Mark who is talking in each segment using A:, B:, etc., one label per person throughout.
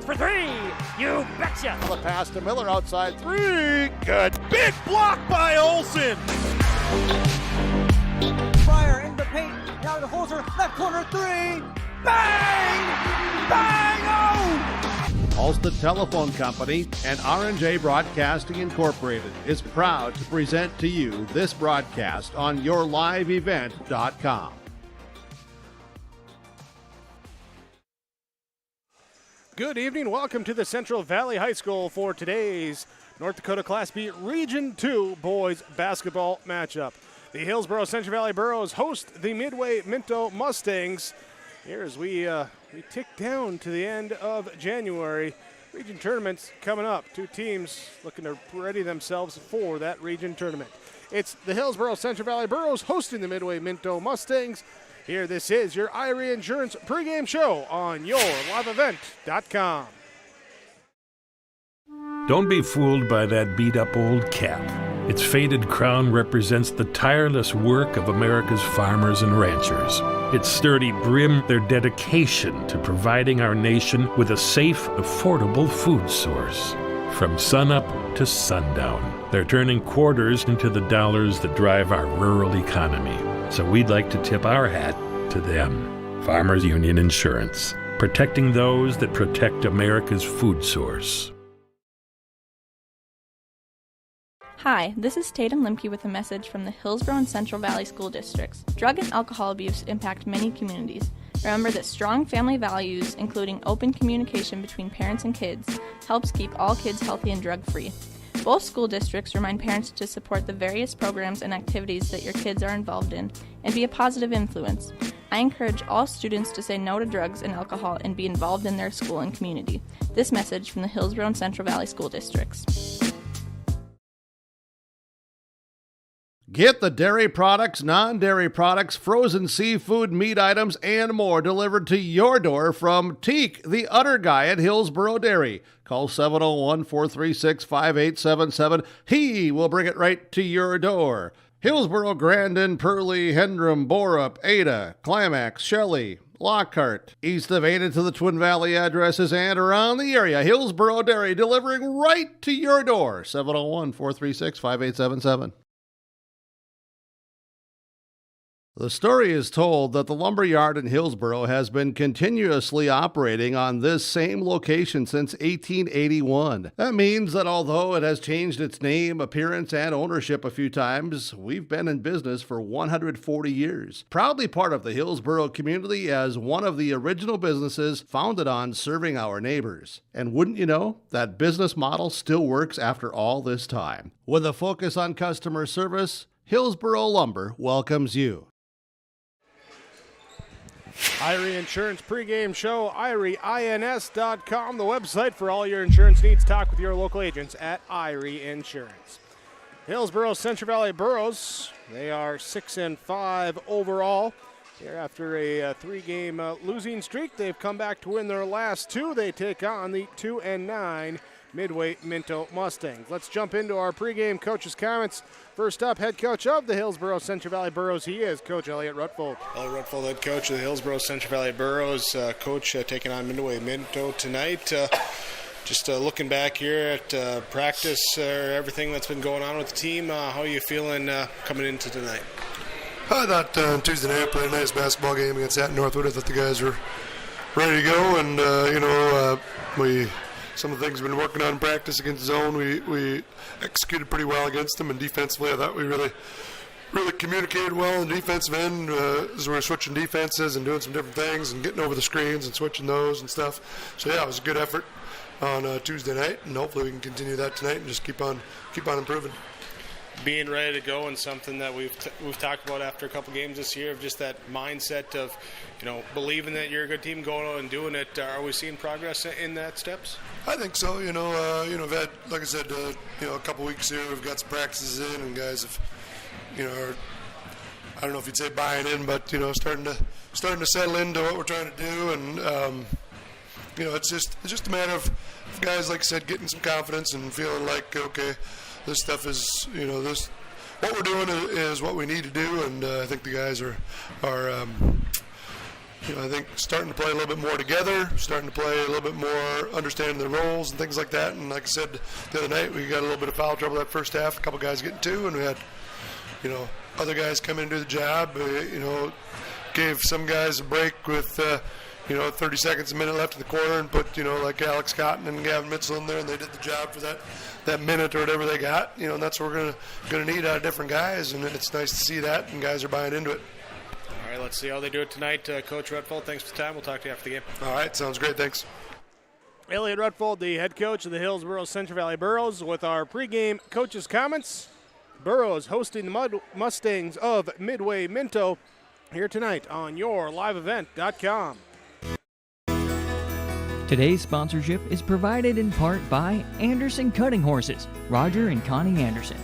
A: for three. You betcha.
B: The pass to Miller outside three. Good. Big block by Olsen.
C: Fryer in the paint. Now to Holzer. Left corner three. Bang! Bang! Oh!
B: Ulster Telephone Company and R&J Broadcasting Incorporated is proud to present to you this broadcast on yourliveevent.com. Good evening. Welcome to the Central Valley High School for today's North Dakota Class B Region 2 boys basketball matchup. The Hillsboro Central Valley Burros host the Midway Minto Mustangs. Here as we tick down to the end of January. Region tournaments coming up. Two teams looking to ready themselves for that region tournament. It's the Hillsboro Central Valley Burros hosting the Midway Minto Mustangs. Here, this is your Irie Insurance pregame show on yourliveevent.com.
D: Don't be fooled by that beat-up old cap. Its faded crown represents the tireless work of America's farmers and ranchers. Its sturdy brim, their dedication to providing our nation with a safe, affordable food source. From sunup to sundown, they're turning quarters into the dollars that drive our rural economy. So we'd like to tip our hat to them. Farmers Union Insurance, protecting those that protect America's food source.
E: Hi, this is Tatum Limke with a message from the Hillsboro and Central Valley School Districts. Drug and alcohol abuse impact many communities. Remember that strong family values, including open communication between parents and kids, helps keep all kids healthy and drug-free. Both school districts remind parents to support the various programs and activities that your kids are involved in and be a positive influence. I encourage all students to say no to drugs and alcohol and be involved in their school and community. This message from the Hillsboro and Central Valley School Districts.
B: Get the dairy products, non-dairy products, frozen seafood, meat items, and more delivered to your door from Teak, the Udder Guy at Hillsboro Dairy. Call 701-436-5877. He will bring it right to your door. Hillsboro, Grandin, Pearlie, Hendrum, Borup, Ada, Climax, Shelley, Lockhart. East of Ada to the Twin Valley addresses and around the area. Hillsboro Dairy delivering right to your door. 701-436-5877. The story is told that the lumber yard in Hillsboro has been continuously operating on this same location since 1881. That means that although it has changed its name, appearance, and ownership a few times, we've been in business for 140 years. Proudly part of the Hillsboro community as one of the original businesses founded on serving our neighbors. And wouldn't you know, that business model still works after all this time. With a focus on customer service, Hillsboro Lumber welcomes you. Irie Insurance pregame show, IrieINS.com, the website for all your insurance needs. Talk with your local agents at Irie Insurance. Hillsboro Central Valley Burros, they are 6-5 overall. Here after a three-game losing streak, they've come back to win their last two. They take on the 2-9 Midway Minto Mustangs. Let's jump into our pregame coach's comments. First up, head coach of the Hillsboro Central Valley Burros, he is Coach Elliot Rutfold.
F: Elliot Rutfold, head coach of the Hillsboro Central Valley Burros. Coach taking on Midway Minto tonight. Just looking back here at practice, everything that's been going on with the team, how are you feeling coming into tonight?
G: I thought Tuesday night I played a nice basketball game against Atton Northwood. I thought the guys were ready to go, and some of the things we've been working on in practice against zone, we executed pretty well against them, and defensively I thought we really communicated well in the defensive end as we were switching defenses and doing some different things and getting over the screens and switching those and stuff. So yeah, it was a good effort on Tuesday night, and hopefully we can continue that tonight and just keep on improving.
F: Being ready to go, and something that we've talked about after a couple games this year, of just that mindset of, believing that you're a good team, going on and doing it. Are we seeing progress in that steps?
G: I think so. We've had, like I said, a couple weeks here. We've got some practices in, and guys have, are, I don't know if you'd say buying in, but starting to settle into what we're trying to do, and it's just a matter of guys, like I said, getting some confidence and feeling like, okay, this stuff is, what we're doing is what we need to do, and I think the guys are I think starting to play a little bit more together, starting to play a little bit more understanding their roles and things like that. And like I said the other night, we got a little bit of foul trouble that first half, a couple guys getting two, and we had, other guys come in and do the job. Gave some guys a break with, 30 seconds, a minute left in the quarter, and put, like Alex Cotton and Gavin Mitchell in there, and they did the job for that minute or whatever they got. And that's what we're gonna need out of different guys, and it's nice to see that, and guys are buying into it.
F: All right, let's see how they do it tonight. Coach Rutfold, thanks for the time. We'll talk to you after the game.
G: All right, sounds great. Thanks.
B: Elliot Rutfold, the head coach of the Hillsboro Central Valley Burros, with our pregame coaches' comments. Burros hosting the Mustangs of Midway Minto here tonight on YourLiveEvent.com.
H: Today's sponsorship is provided in part by Anderson Cutting Horses, Roger and Connie Anderson.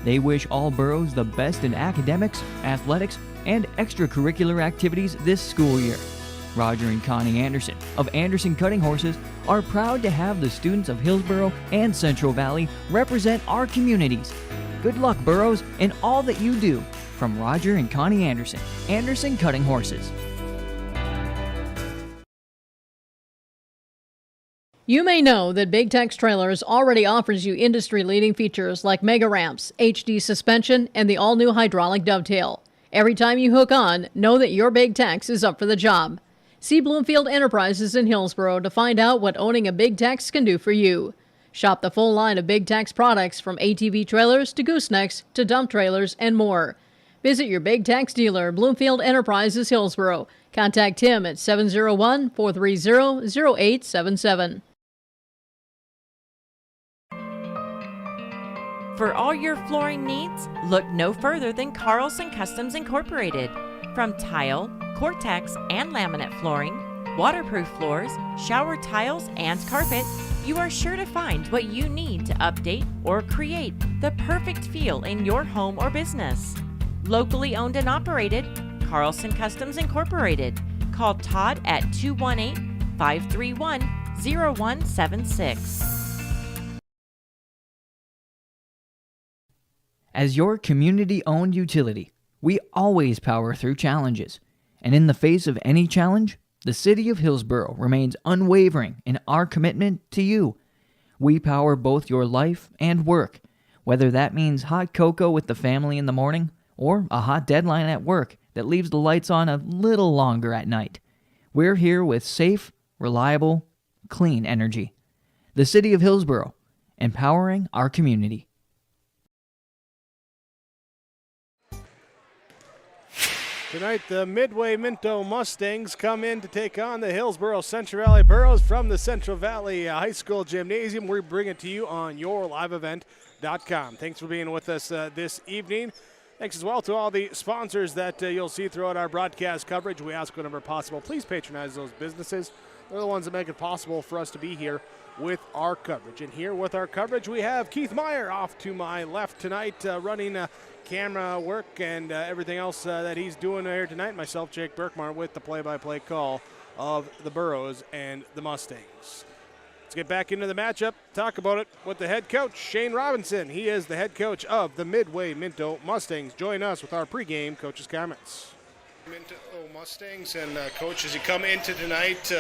H: They wish all Burros the best in academics, athletics, and extracurricular activities this school year. Roger and Connie Anderson of Anderson Cutting Horses are proud to have the students of Hillsboro and Central Valley represent our communities. Good luck, Burros, in all that you do. From Roger and Connie Anderson, Anderson Cutting Horses.
I: You may know that Big Tex Trailers already offers you industry-leading features like mega ramps, HD suspension, and the all-new hydraulic dovetail. Every time you hook on, know that your Big Tex is up for the job. See Bloomfield Enterprises in Hillsboro to find out what owning a Big Tex can do for you. Shop the full line of Big Tex products from ATV trailers to goosenecks to dump trailers and more. Visit your Big Tex dealer, Bloomfield Enterprises, Hillsboro. Contact him at 701-430-0877.
J: For all your flooring needs, look no further than Carlson Customs Incorporated. From tile, Cortex, and laminate flooring, waterproof floors, shower tiles, and carpet, you are sure to find what you need to update or create the perfect feel in your home or business. Locally owned and operated, Carlson Customs Incorporated. Call Todd at 218-531-0176.
H: As your community-owned utility, we always power through challenges. And in the face of any challenge, the City of Hillsboro remains unwavering in our commitment to you. We power both your life and work, whether that means hot cocoa with the family in the morning or a hot deadline at work that leaves the lights on a little longer at night. We're here with safe, reliable, clean energy. The City of Hillsboro, empowering our community.
B: Tonight, the Midway Minto Mustangs come in to take on the Hillsboro Central Valley Burros from the Central Valley High School Gymnasium. We bring it to you on YourLiveEvent.com. Thanks for being with us this evening. Thanks as well to all the sponsors that you'll see throughout our broadcast coverage. We ask whenever possible, please patronize those businesses. They're the ones that make it possible for us to be here with our coverage. And here with our coverage, we have Keith Meyer off to my left tonight, running camera work and everything else that he's doing here tonight. Myself, Jake Berkmar, with the play-by-play call of the Burros and the Mustangs. Let's get back into the matchup, talk about it with the head coach, Shane Robinson. He is the head coach of the Midway Minto Mustangs. Join us with our pregame coach's comments.
F: Minto Mustangs, and Coach, as you come into tonight,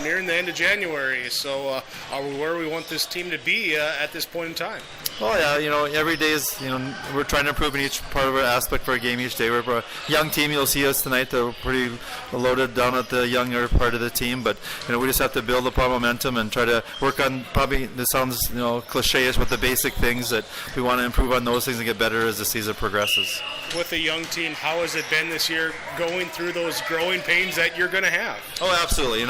F: nearing the end of January, so are we where we want this team to be at this point in time?
K: Oh yeah, every day is, we're trying to improve in each part of our aspect for our game each day. We're a young team. You'll see us tonight. We're pretty loaded down at the younger part of the team, but we just have to build upon momentum and try to work on, probably this sounds cliche-ish, but the basic things that we want to improve on, those things and get better as the season progresses.
F: With a young team, how has it been this year going through those growing pains that you're going to have?
K: Oh, absolutely.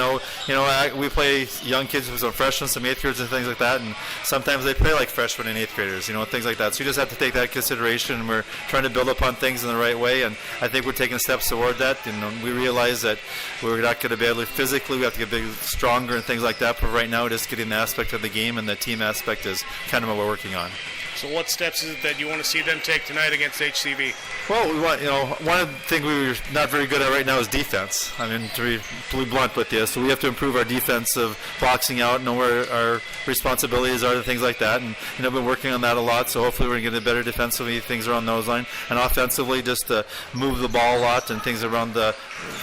K: We play young kids with some freshmen, some eighth graders and things like that, and sometimes they play like freshmen and eighth graders, things like that. So you just have to take that into consideration, and we're trying to build upon things in the right way, and I think we're taking steps toward that. We realize that we're not going to be able to physically, we have to get big, stronger and things like that, but right now just getting the aspect of the game and the team aspect is kind of what we're working on.
F: So what steps is it that you want to see them take tonight against HCV?
K: Well, we want, one of the things we're not very good at right now is defense. I mean, to be blunt with you, so we have to improve our defensive boxing out, know where our responsibilities are, and things like that. And I've been working on that a lot. So hopefully we're going to get better defensively, things around those line, and offensively just to move the ball a lot and things around the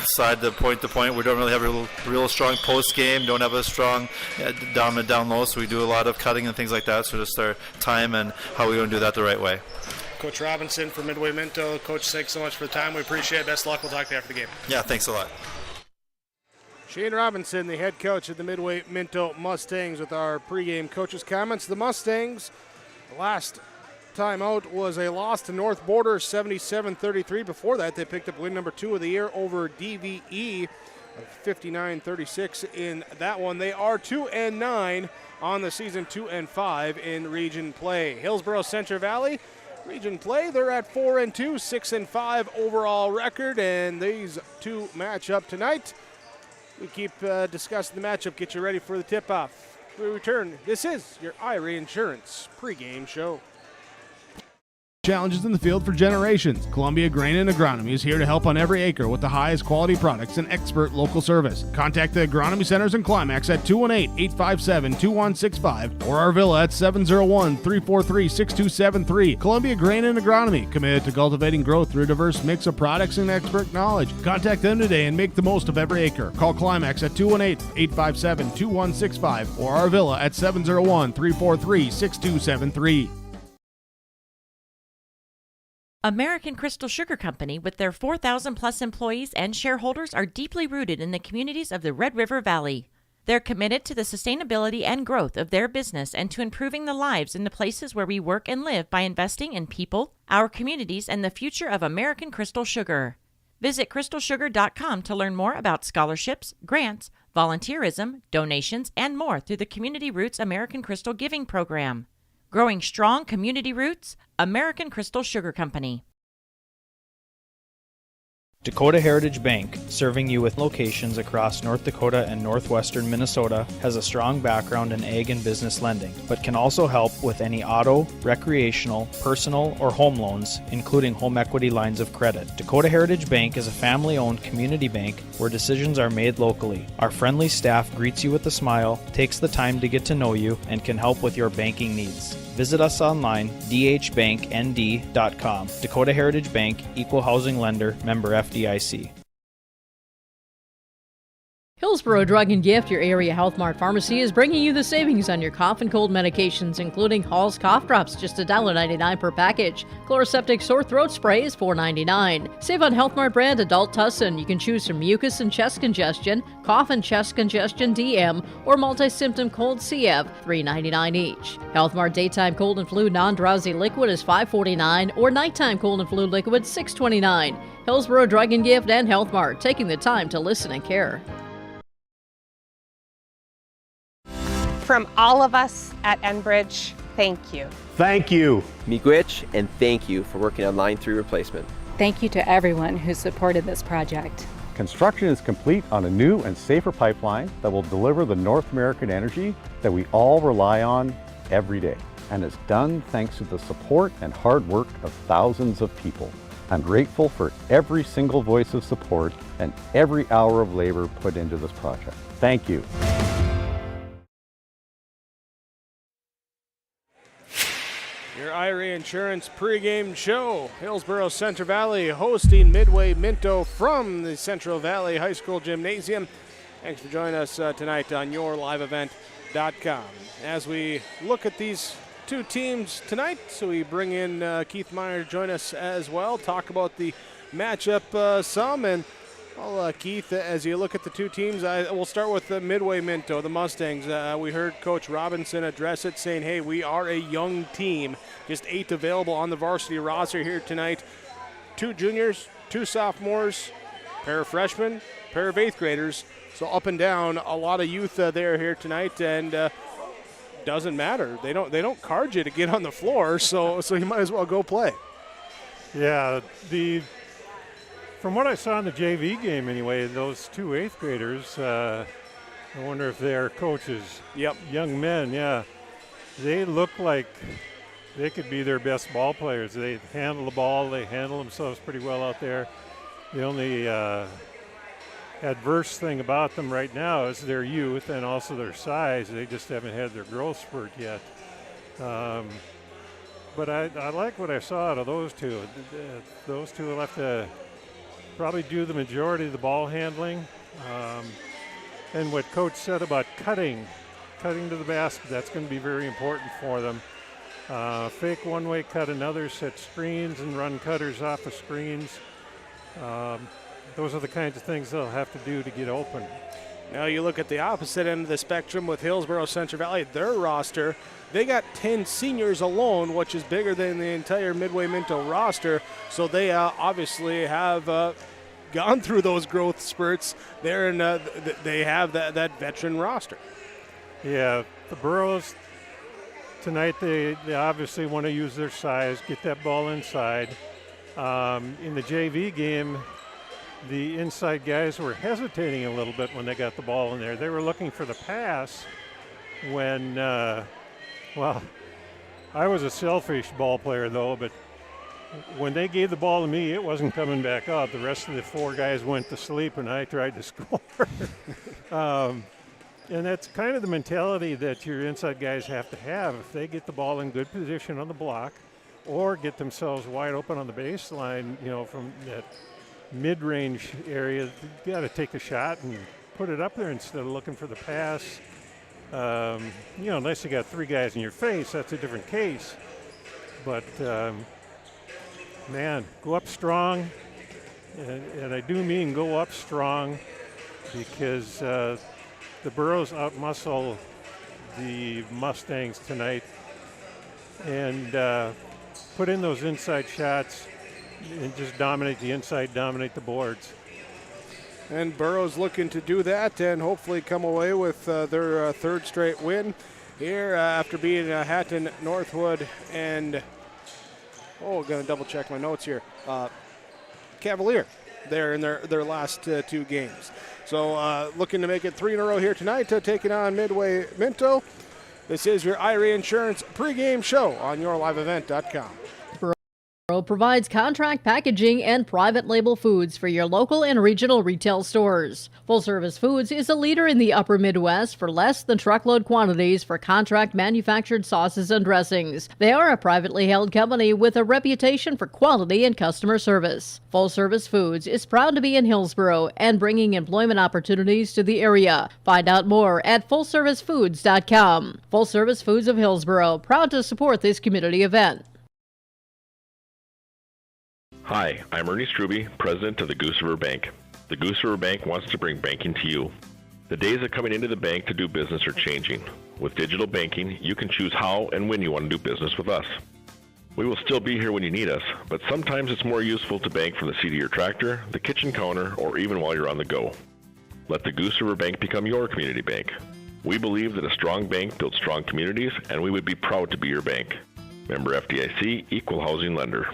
K: side, the point to point. We don't really have a real strong post game. Don't have a strong down low. So we do a lot of cutting and things like that. So just our time and how we going to do that the right way.
F: Coach Robinson from Midway Minto. Coach, thanks so much for the time. We appreciate it. Best of luck. We'll talk to you after the game.
K: Yeah, thanks a lot.
B: Shane Robinson, the head coach of the Midway Minto Mustangs, with our pregame coaches' comments. The Mustangs, last time out was a loss to North Border, 77-33. Before that, they picked up win number 2 of the year over DVE, 59-36 in that one. They are 2-9 on the season, 2-5 in region play. Hillsboro Central Valley region play, they're at 4-2, 6-5 overall record, and these two match up tonight. We keep discussing the matchup, get you ready for the tip-off. We return. This is your IRA Insurance pregame show.
L: Challenges in the field for generations. Columbia Grain and Agronomy is here to help on every acre with the highest quality products and expert local service. Contact the Agronomy Centers in Climax at 218-857-2165 or Arvilla at 701-343-6273. Columbia Grain and Agronomy, committed to cultivating growth through a diverse mix of products and expert knowledge. Contact them today and make the most of every acre. Call Climax at 218-857-2165 or Arvilla at 701-343-6273.
J: American Crystal Sugar Company, with their 4,000-plus employees and shareholders, are deeply rooted in the communities of the Red River Valley. They're committed to the sustainability and growth of their business and to improving the lives in the places where we work and live by investing in people, our communities, and the future of American Crystal Sugar. Visit crystalsugar.com to learn more about scholarships, grants, volunteerism, donations, and more through the Community Roots American Crystal Giving Program. Growing strong community roots, American Crystal Sugar Company.
M: Dakota Heritage Bank, serving you with locations across North Dakota and northwestern Minnesota, has a strong background in ag and business lending, but can also help with any auto, recreational, personal, or home loans, including home equity lines of credit. Dakota Heritage Bank is a family-owned community bank where decisions are made locally. Our friendly staff greets you with a smile, takes the time to get to know you, and can help with your banking needs. Visit us online, dhbanknd.com. Dakota Heritage Bank, Equal Housing Lender, member FDIC.
I: Hillsboro Drug and Gift, your area Health Mart pharmacy, is bringing you the savings on your cough and cold medications, including Hall's cough drops, just $1.99 per package. Chloroseptic sore throat spray is $4.99. Save on Health Mart brand adult Tussin. You can choose from mucus and chest congestion, cough and chest congestion DM, or multi-symptom cold CF, $3.99 each. Health Mart daytime cold and flu non-drowsy liquid is $5.49, or nighttime cold and flu liquid $6.29. Hillsboro Drug and Gift and Health Mart, taking the time to listen and care.
N: From all of us at Enbridge, thank you.
O: Thank you. Miigwech, and thank you for working on Line 3 replacement.
P: Thank you to everyone who supported this project.
Q: Construction is complete on a new and safer pipeline that will deliver the North American energy that we all rely on every day. And it's done thanks to the support and hard work of thousands of people. I'm grateful for every single voice of support and every hour of labor put into this project. Thank you.
B: Your IRA Insurance pregame show. Hillsboro Central Valley hosting Midway Minto from the Central Valley High School Gymnasium. Thanks for joining us tonight on yourliveevent.com. As we look at these two teams tonight, so we bring in Keith Meyer to join us as well, talk about the matchup some. And well, Keith, as you look at the two teams, we'll start with the Midway Minto, the Mustangs. We heard Coach Robinson address it, saying, hey, we are a young team. Just 8 available on the varsity roster here tonight. 2 juniors, 2 sophomores, pair of freshmen, pair of 8th graders. So up and down, a lot of youth there here tonight, and doesn't matter. They don't card you to get on the floor, so you might as well go play.
R: Yeah, from what I saw in the JV game anyway, those 2 8th graders, I wonder if they're coaches.
B: Yep.
R: Young men, yeah. They look like they could be their best ball players. They handle the ball. They handle themselves pretty well out there. The only adverse thing about them right now is their youth and also their size. They just haven't had their growth spurt yet. But I like what I saw out of those two. Those two will have to probably do the majority of the ball handling. And what Coach said about cutting to the basket, that's going to be very important for them. Fake one way, cut another, set screens and run cutters off of screens. Those are the kinds of things they'll have to do to get open.
B: Now you look at the opposite end of the spectrum with Hillsboro Central Valley, their roster, they got 10 seniors alone, which is bigger than the entire Midway Minto roster. So they obviously have gone through those growth spurts. They're in, they have that veteran roster.
R: Yeah, the Burros tonight, they obviously want to use their size, get that ball inside. In the JV game, the inside guys were hesitating a little bit when they got the ball in there. They were looking for the pass when, well, I was a selfish ball player though, but when they gave the ball to me, it wasn't coming back out. The rest of the four guys went to sleep and I tried to score. And that's kind of the mentality that your inside guys have to have. If they get the ball in good position on the block or get themselves wide open on the baseline, you know, from that mid-range area, you got to take a shot and put it up there instead of looking for the pass. You know, unless you got three guys in your face, that's a different case. But, man, go up strong. And I do mean go up strong because the Burros outmuscle the Mustangs tonight and put in those inside shots and just dominate the inside, dominate the boards.
B: And Burros looking to do that and hopefully come away with their third straight win here after beating Hatton, Northwood, and, going to double check my notes here, Cavalier there in their last two games. So looking to make it 3 in a row here tonight, taking on Midway Minto. This is your IRA Insurance pregame show on yourliveevent.com.
I: Provides contract packaging and private label foods for your local and regional retail stores. Full Service Foods is a leader in the upper Midwest for less than truckload quantities for contract manufactured sauces and dressings. They are a privately held company with a reputation for quality and customer service. Full Service Foods is proud to be in Hillsboro and bringing employment opportunities to the area. Find out more at fullservicefoods.com. Full Service Foods of Hillsboro, proud to support this community event.
S: Hi, I'm Ernie Struby, president of the Goose River Bank. The Goose River Bank wants to bring banking to you. The days of coming into the bank to do business are changing. With digital banking, you can choose how and when you want to do business with us. We will still be here when you need us, but sometimes it's more useful to bank from the seat of your tractor, the kitchen counter, or even while you're on the go. Let the Goose River Bank become your community bank. We believe that a strong bank builds strong communities, and we would be proud to be your bank. Member FDIC, Equal Housing Lender.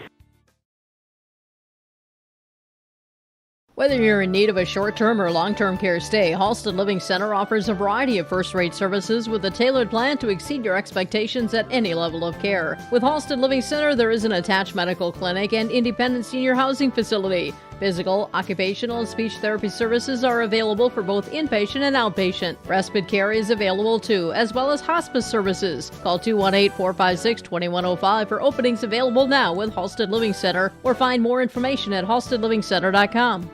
I: Whether you're in need of a short-term or long-term care stay, Halsted Living Center offers a variety of first-rate services with a tailored plan to exceed your expectations at any level of care. With Halsted Living Center, there is an attached medical clinic and independent senior housing facility. Physical, occupational, and speech therapy services are available for both inpatient and outpatient. Respite care is available too, as well as hospice services. Call 218-456-2105 for openings available now with Halsted Living Center, or find more information at halstedlivingcenter.com.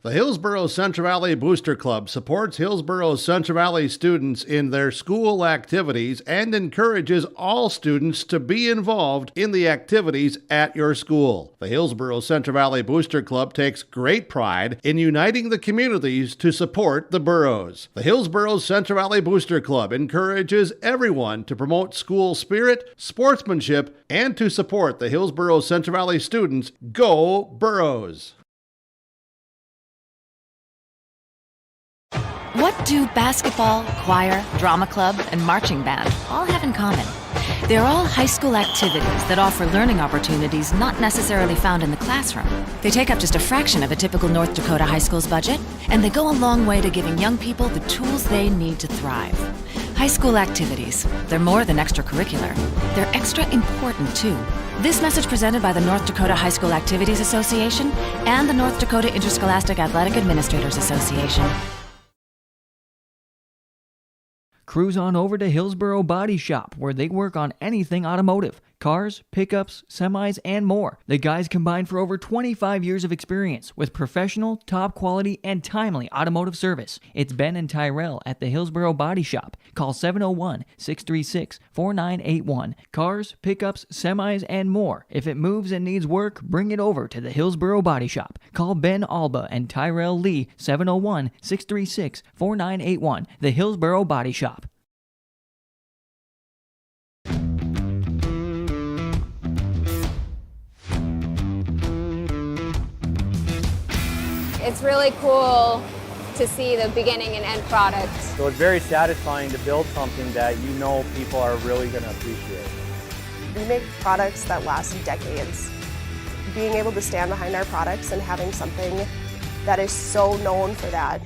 L: The Hillsboro Central Valley Booster Club supports Hillsboro Central Valley students in their school activities and encourages all students to be involved in the activities at your school. The Hillsboro Central Valley Booster Club takes great pride in uniting the communities to support the boroughs. The Hillsboro Central Valley Booster Club encourages everyone to promote school spirit, sportsmanship, and to support the Hillsboro Central Valley students. Go Burros!
T: What do basketball, choir, drama club, and marching band all have in common? They're all high school activities that offer learning opportunities not necessarily found in the classroom. They take up just a fraction of a typical North Dakota high school's budget, and they go a long way to giving young people the tools they need to thrive. High school activities, they're more than extracurricular. They're extra important, too. This message presented by the North Dakota High School Activities Association and the North Dakota Interscholastic Athletic Administrators Association.
H: Cruise on over to Hillsboro Body Shop, where they work on anything automotive. Cars, pickups, semis, and more. The guys combine for over 25 years of experience with professional, top quality, and timely automotive service. It's Ben and Tyrell at the Hillsboro Body Shop. Call 701-636-4981. Cars, pickups, semis, and more. If it moves and needs work, bring it over to the Hillsboro Body Shop. Call Ben Alba and Tyrell Lee, 701-636-4981. The Hillsboro Body Shop.
U: It's really cool to see the beginning and end product.
V: So it's very satisfying to build something that you know people are really going to appreciate.
W: We make products that last decades. Being able to stand behind our products and having something that is so known for that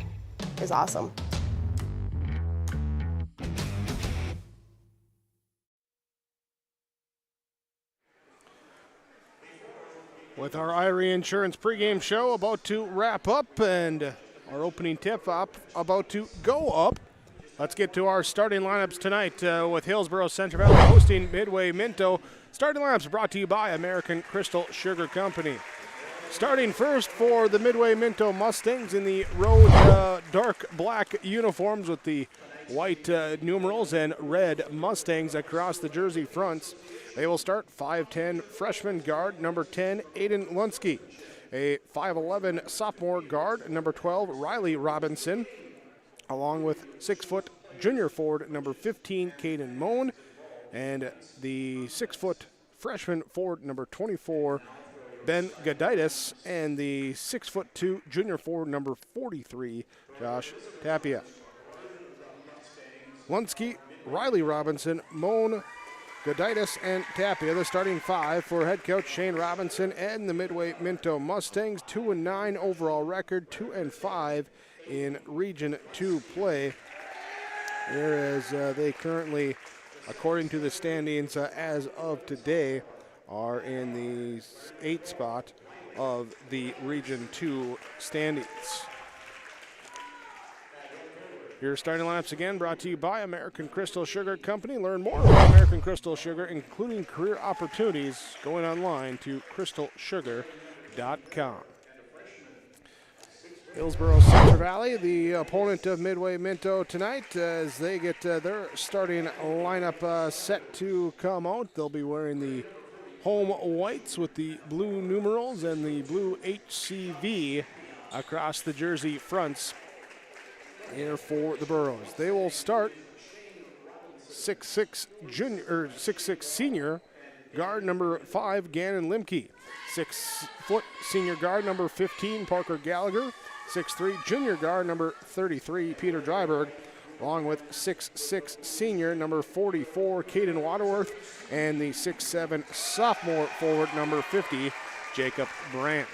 W: is awesome.
B: With our Irie Insurance pregame show about to wrap up and our opening tip-off about to go up, let's get to our starting lineups tonight with Hillsboro Central Valley hosting Midway Minto. Starting lineups brought to you by American Crystal Sugar Company. Starting first for the Midway Minto Mustangs in the road dark black uniforms with the white numerals and red Mustangs across the jersey fronts. They will start 5'10 freshman guard number 10, Aiden Lunsky. A 5'11 sophomore guard number 12, Riley Robinson, along with 6-foot junior forward number 15, Caden Moan, and the 6-foot freshman forward number 24, Ben Gaditis, and the 6'2 junior forward number 43, Josh Tapia. Lunsky, Riley Robinson, Moan, Goditis, and Tapia, the starting five for head coach Shane Robinson and the Midway Minto Mustangs. 2-9 overall record, 2-5 in Region 2 play. Whereas they currently, according to the standings as of today, are in the 8th spot of the Region 2 standings. Your starting lineups again brought to you by American Crystal Sugar Company. Learn more about American Crystal Sugar, including career opportunities, going online to crystalsugar.com. Hillsboro Central Valley, the opponent of Midway Minto tonight, as they get their starting lineup set to come out. They'll be wearing the home whites with the blue numerals and the blue HCV across the jersey fronts here for the Burros. They will start 6'6 senior guard number 5, Gannon Limke. 6-foot senior guard number 15, Parker Gallagher. 6'3 junior guard number 33, Peter Dryberg, along with 6'6 senior number 44, Caden Waterworth, and the 6'7 sophomore forward number 50, Jacob Brandt.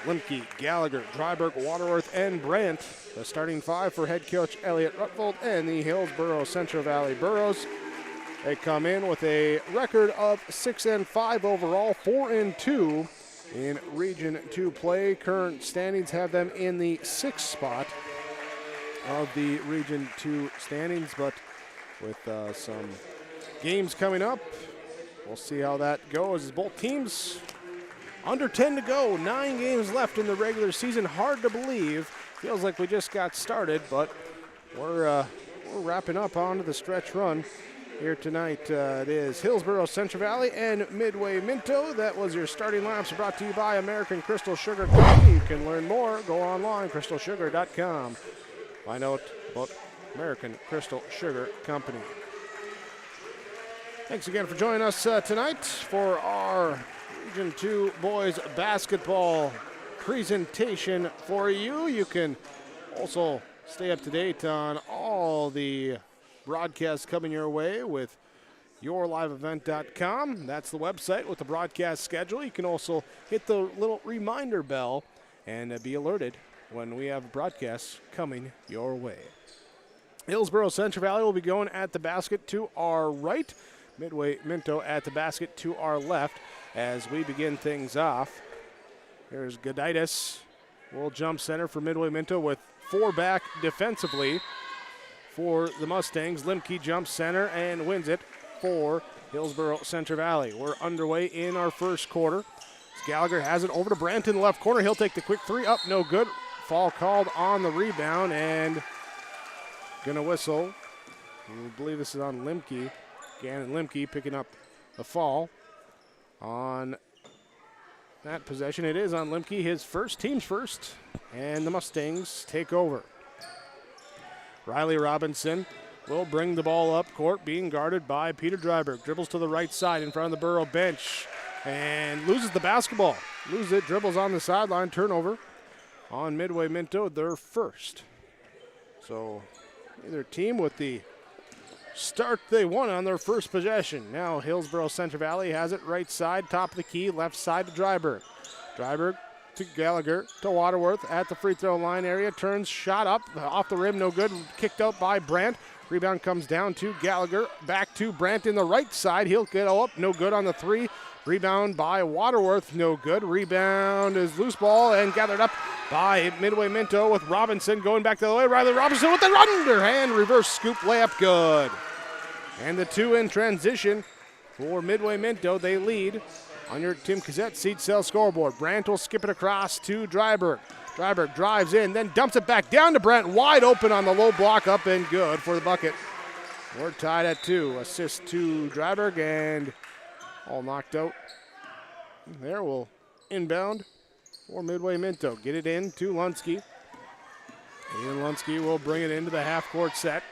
B: Limke, Gallagher, Dryberg, Waterworth, and Brandt, the starting five for head coach Elliot Rutvold and the Hillsboro Central Valley Burros. They come in with a record of 6-5 overall, 4-2 in Region 2 play. Current standings have them in the 6th spot of the Region 2 standings, but with some games coming up, we'll see how that goes. As both teams under 10 to go, 9 games left in the regular season. Hard to believe. Feels like we just got started, but we're wrapping up onto the stretch run here tonight. It is Hillsboro Central Valley and Midway Minto. That was your starting lineups brought to you by American Crystal Sugar Company. You can learn more. Go online, crystalsugar.com. Find out about American Crystal Sugar Company. Thanks again for joining us tonight for our Region 2 boys basketball presentation for you. You can also stay up to date on all the broadcasts coming your way with yourliveevent.com. That's the website with the broadcast schedule. You can also hit the little reminder bell and be alerted when we have broadcasts coming your way. Hillsboro Central Valley will be going at the basket to our right. Midway Minto at the basket to our left as we begin things off. Here's Goditis. Will jump center for Midway Minto with 4 back defensively for the Mustangs. Limke jumps center and wins it for Hillsboro Central Valley. We're underway in our first quarter. Gallagher has it over to Brandt in the left corner. He'll take the quick 3 up, no good. Foul called on the rebound and gonna whistle. I believe this is on Limke. Gannon Limke picking up the foul on that possession. It is on Limke, his team's first, and the Mustangs take over. Riley Robinson will bring the ball up court, being guarded by Peter Dryberg. Dribbles to the right side in front of the Borough bench and loses the basketball. Loses it, dribbles on the sideline, turnover on Midway Minto, their first. So either team with the start they won on their first possession. Now Hillsboro Central Valley has it right side, top of the key, left side to Dryberg. Dryberg to Gallagher to Waterworth at the free throw line area. Turns, shot up, off the rim, no good. Kicked out by Brandt. Rebound comes down to Gallagher. Back to Brandt in the right side. He'll get up, no good on the 3. Rebound by Waterworth, no good. Rebound is loose ball and gathered up by Midway Minto with Robinson going back the other way. Riley Robinson with the underhand reverse scoop layup, good. And the 2 in transition for Midway Minto. They lead on your Tim Cassette seat cell scoreboard. Brandt will skip it across to Dryberg. Dryberg drives in, then dumps it back down to Brandt. Wide open on the low block, up and good for the bucket. We're tied at 2. Assist to Dryberg and all knocked out. There will inbound for Midway Minto. Get it in to Lunsky. And Lunsky will bring it into the half-court set.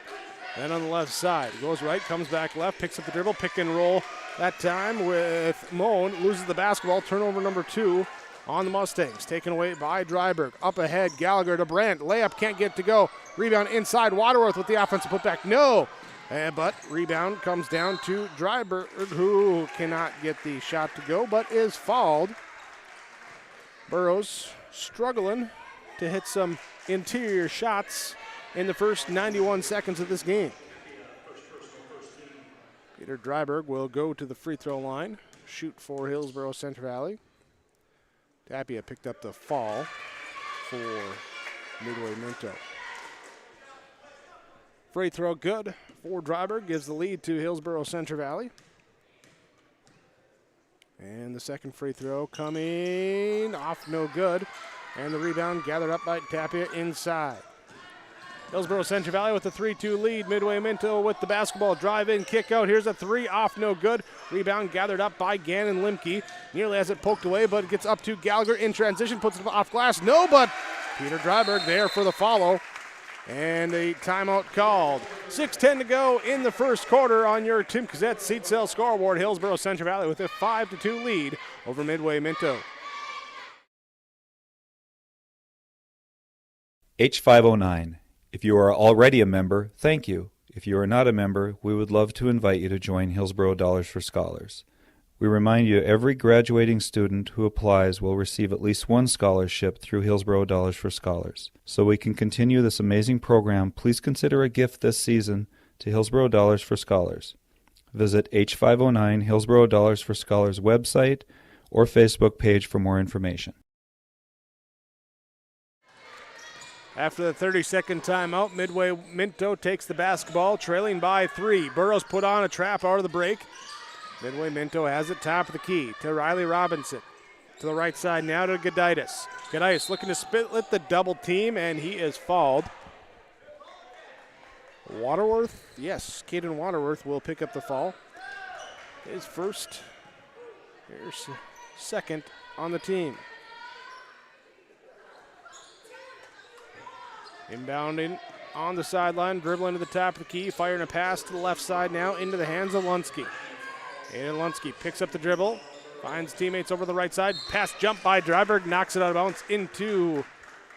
B: Then on the left side, goes right, comes back left, picks up the dribble, pick and roll that time with Moan. Loses the basketball, turnover number 2 on the Mustangs. Taken away by Dryberg. Up ahead, Gallagher to Brandt. Layup can't get to go. Rebound inside, Waterworth with the offensive putback. No! But rebound comes down to Dryberg, who cannot get the shot to go, but is fouled. Burrows struggling to hit some interior shots in the first 91 seconds of this game. Peter Dryberg will go to the free throw line, shoot for Hillsboro Central Valley. Tapia picked up the fall for Midway Minto. Free throw good for Dryberg, gives the lead to Hillsboro Central Valley. And the second free throw coming off, no good. And the rebound gathered up by Tapia inside. Hillsboro Central Valley with the 3-2 lead. Midway Minto with the basketball. Drive in, kick out. Here's a 3 off, no good. Rebound gathered up by Gannon Limke. Nearly has it poked away, but it gets up to Gallagher in transition. Puts it off glass. No, but Peter Dryberg there for the follow. And a timeout called. 6:10 to go in the first quarter on your Tim Cassette seat cell scoreboard. Hillsboro Central Valley with a 5-2 lead over Midway Minto.
A: H509. If you are already a member, thank you. If you are not a member, we would love to invite you to join Hillsboro Dollars for Scholars. We remind you every graduating student who applies will receive at least one scholarship through Hillsboro Dollars for Scholars. So we can continue this amazing program, please consider a gift this season to Hillsboro Dollars for Scholars. Visit H509 Hillsboro Dollars for Scholars website or Facebook page for more information.
B: After the 30-second timeout, Midway Minto takes the basketball, trailing by 3. Burrows put on a trap out of the break. Midway Minto has it top of the key to Riley Robinson. To the right side now to Goditis. Goditis looking to split the double team, and he is fouled. Waterworth, yes, Caden Waterworth will pick up the foul. His first, here's second on the team. Inbounding on the sideline, dribbling to the top of the key, firing a pass to the left side now into the hands of Lunsky. And Lunsky picks up the dribble, finds teammates over the right side. Pass jump by Dryberg, knocks it out of bounds into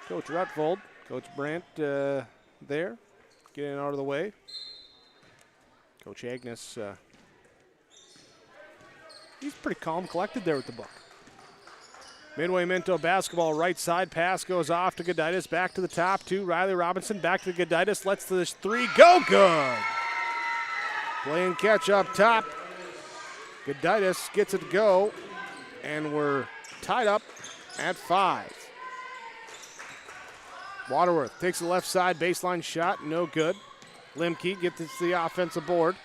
B: Coach Rutfold. Coach Brandt there, getting out of the way. Coach Agnes he's pretty calm, collected there with the book. Midway Minto basketball, right side pass goes off to Goditis, back to the top to Riley Robinson, back to Goditis, lets the three go, good. Playing catch up top. Goditis gets it to go, and we're tied up at 5. Waterworth takes the left side, baseline shot, no good. Limke gets the offensive board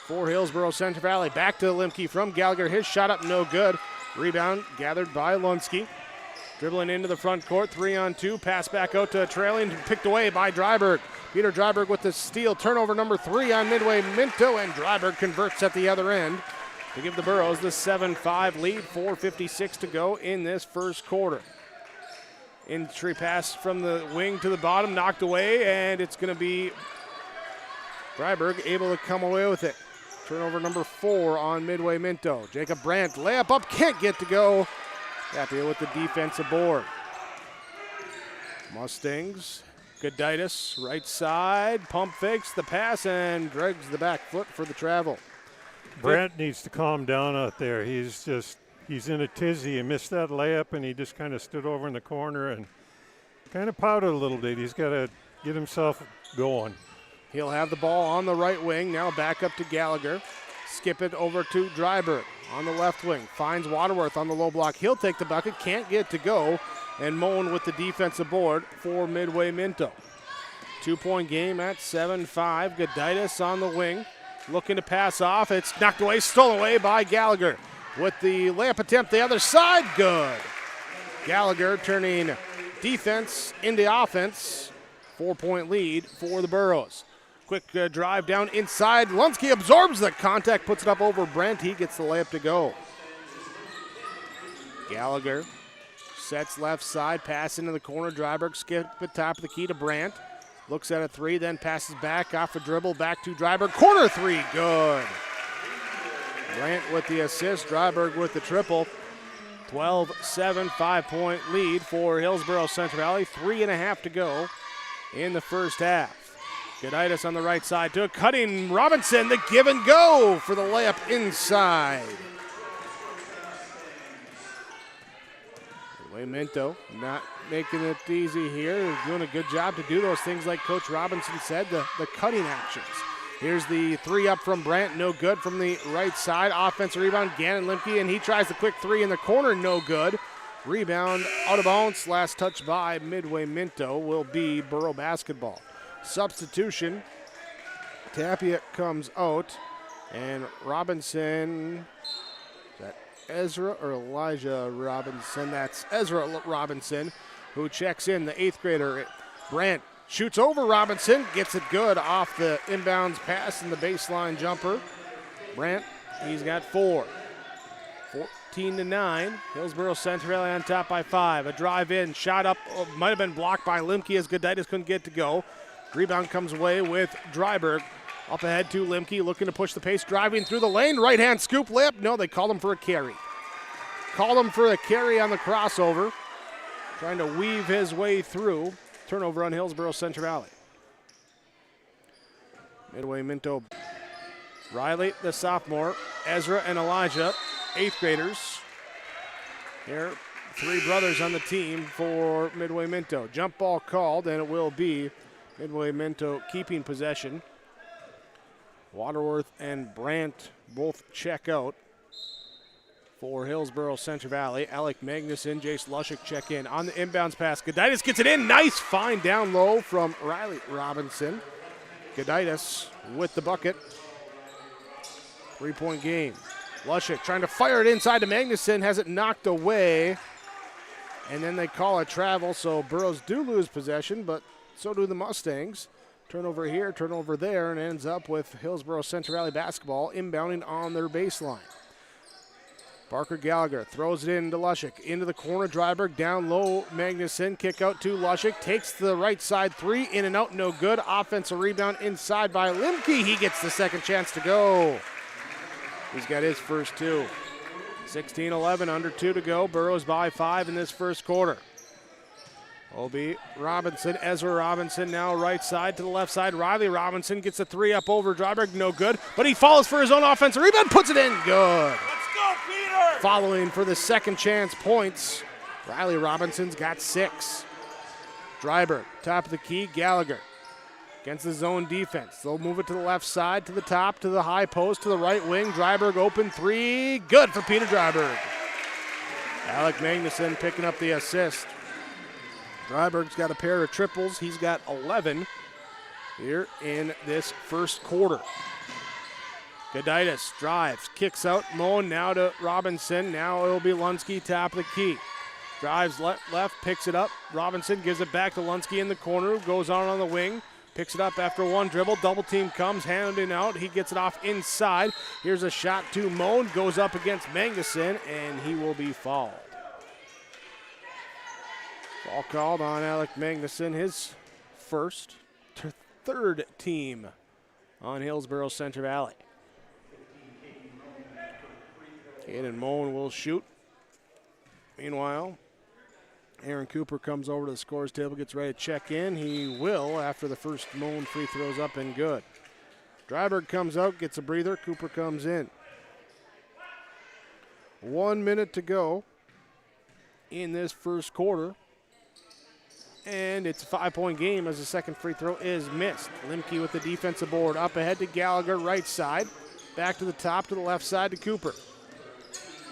B: for Hillsboro Central Valley. Back to Limke from Gallagher, his shot up, no good. Rebound gathered by Lunsky. Dribbling into the front court, 3-on-2. Pass back out to trailing, picked away by Dryberg. Peter Dryberg with the steal. Turnover number 3 on Midway Minto, and Dryberg converts at the other end to give the Burros the 7-5 lead. 4:56 to go in this first quarter. Entry pass from the wing to the bottom, knocked away, and it's going to be Dryberg able to come away with it. Turnover number 4 on Midway Minto. Jacob Brandt, layup up, can't get to go. Happy with the defensive board. Mustangs, Goditis, right side, pump fakes the pass and drags the back foot for the travel.
R: Brandt needs to calm down out there. He's in a tizzy. He missed that layup, and he just kind of stood over in the corner and kind of pouted a little bit. He's got to get himself going.
B: He'll have the ball on the right wing. Now back up to Gallagher. Skip it over to Dryberg on the left wing. Finds Waterworth on the low block. He'll take the bucket. Can't get to go. And Moen with the defensive board for Midway Minto. 2-point game at 7-5. Goditis on the wing. Looking to pass off. It's knocked away, stolen away by Gallagher. With the layup attempt the other side. Good. Gallagher turning defense into offense. 4-point lead for the Burros. Quick drive down inside. Lunsky absorbs the contact, puts it up over Brent. He gets the layup to go. Gallagher sets left side, pass into the corner. Dryberg skip at top of the key to Brandt. Looks at a 3, then passes back off a dribble, back to Dryberg. Corner 3, good. Brandt with the assist, Dryberg with the triple. 12-7, 5-point lead for Hillsboro Central Valley. 3.5 to go in the first half. Goditis on the right side to a cutting Robinson, the give and go for the layup inside. Midway Minto not making it easy here. Doing a good job to do those things like Coach Robinson said, the cutting actions. Here's the 3 up from Brandt, no good from the right side. Offensive rebound, Gannon Limke, and he tries the quick 3 in the corner, no good. Rebound out of bounds, last touch by Midway Minto will be Burro basketball. Substitution, Tapia comes out, and Robinson, is that Ezra or Elijah Robinson? That's Ezra Robinson, who checks in, the 8th grader. Brandt shoots over Robinson, gets it good off the inbounds pass and the baseline jumper. Brandt, he's got 4. 14-9. Hillsboro Central Valley on top by 5. A drive in, shot up, might have been blocked by Limke as Goditis couldn't get to go. Rebound comes away with Dryberg. Up ahead to Limke, looking to push the pace, driving through the lane. Right-hand scoop layup. No, they called him for a carry. Called him for a carry on the crossover. Trying to weave his way through. Turnover on Hillsboro Central Valley. Midway Minto. Riley, the sophomore. Ezra and Elijah, 8th graders. Here, 3 brothers on the team for Midway Minto. Jump ball called, and it will be Midway Minto keeping possession. Waterworth and Brandt both check out for Hillsboro Central Valley. Alec Magnuson, Jace Lushik check in. On the inbounds pass, Goditis gets it in. Nice find down low from Riley Robinson. Goditis with the bucket. 3-point game. Lushik trying to fire it inside to Magnuson, has it knocked away. And then they call a travel, so Burros do lose possession, but so do the Mustangs. Turnover here, turnover there, and ends up with Hillsboro Central Valley basketball inbounding on their baseline. Parker Gallagher throws it into Lushik. Into the corner, Dryberg down low. Magnuson, kick out to Lushik. Takes the right side 3, in and out, no good. Offensive rebound inside by Limke. He gets the second chance to go. He's got his first 2. 16-11, under 2 to go. Burros by 5 in this first quarter. Will be Robinson, Ezra Robinson now right side to the left side. Riley Robinson gets a 3 up over Dryberg, no good. But he falls for his own offensive rebound, puts it in, good. Let's go. Following for the second chance points, Riley Robinson's got 6. Dryberg, top of the key, Gallagher against the zone defense. They'll move it to the left side, to the top, to the high post, to the right wing. Dryberg open 3, good for Peter Dryberg. Alec Magnuson picking up the assist. Dryberg's got a pair of triples. He's got 11 here in this first quarter. Goditis drives, kicks out, Moan now to Robinson. Now it'll be Lunsky, top of the key. Drives left, picks it up. Robinson gives it back to Lunsky in the corner, goes on the wing, picks it up after one dribble. Double team comes, handing out. He gets it off inside. Here's a shot to Moan, goes up against Magnuson, and he will be fouled. Foul called on Alec Magnuson, his first to third team on Hillsboro Central Valley. Caden Moan will shoot. Meanwhile, Aaron Cooper comes over to the scores table, gets ready to check in. He will after the first Moan free throws up and good. Dryberg comes out, gets a breather. Cooper comes in. 1 minute to go in this first quarter. And it's a 5-point game as the second free throw is missed. Limke with the defensive board. Up ahead to Gallagher, right side. Back to the top, to the left side to Cooper.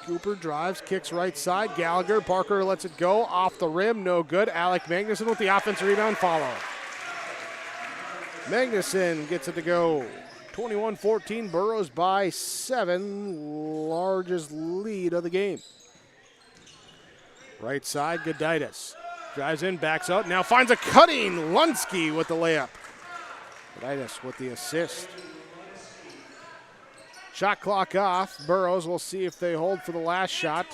B: Cooper drives, kicks right side. Gallagher, Parker lets it go. Off the rim, no good. Alec Magnuson with the offensive rebound follow. Magnuson gets it to go. 21-14, Burrows by 7. Largest lead of the game. Right side, Goditis. Drives in, backs out, now finds a cutting Lunsky with the layup. Goditis with the assist. Shot clock off. Burrows will see if they hold for the last shot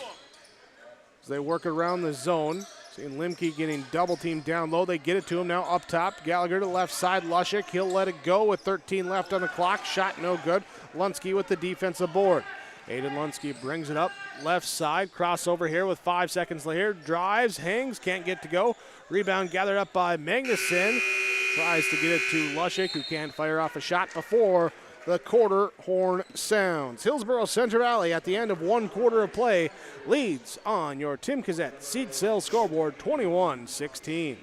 B: as they work around the zone. Seeing Limke getting double teamed down low. They get it to him now up top. Gallagher to the left side. Lushik, he'll let it go with 13 left on the clock. Shot no good. Lunsky with the defensive board. Aiden Lunsky brings it up left side. Crossover here with 5 seconds later. Drives, hangs, can't get to go. Rebound gathered up by Magnuson. Tries to get it to Lushik, who can't fire off a shot before the quarter horn sounds. Hillsboro Central Valley at the end of 1 quarter of play leads on your Tim Cassette seed sales scoreboard 21-16.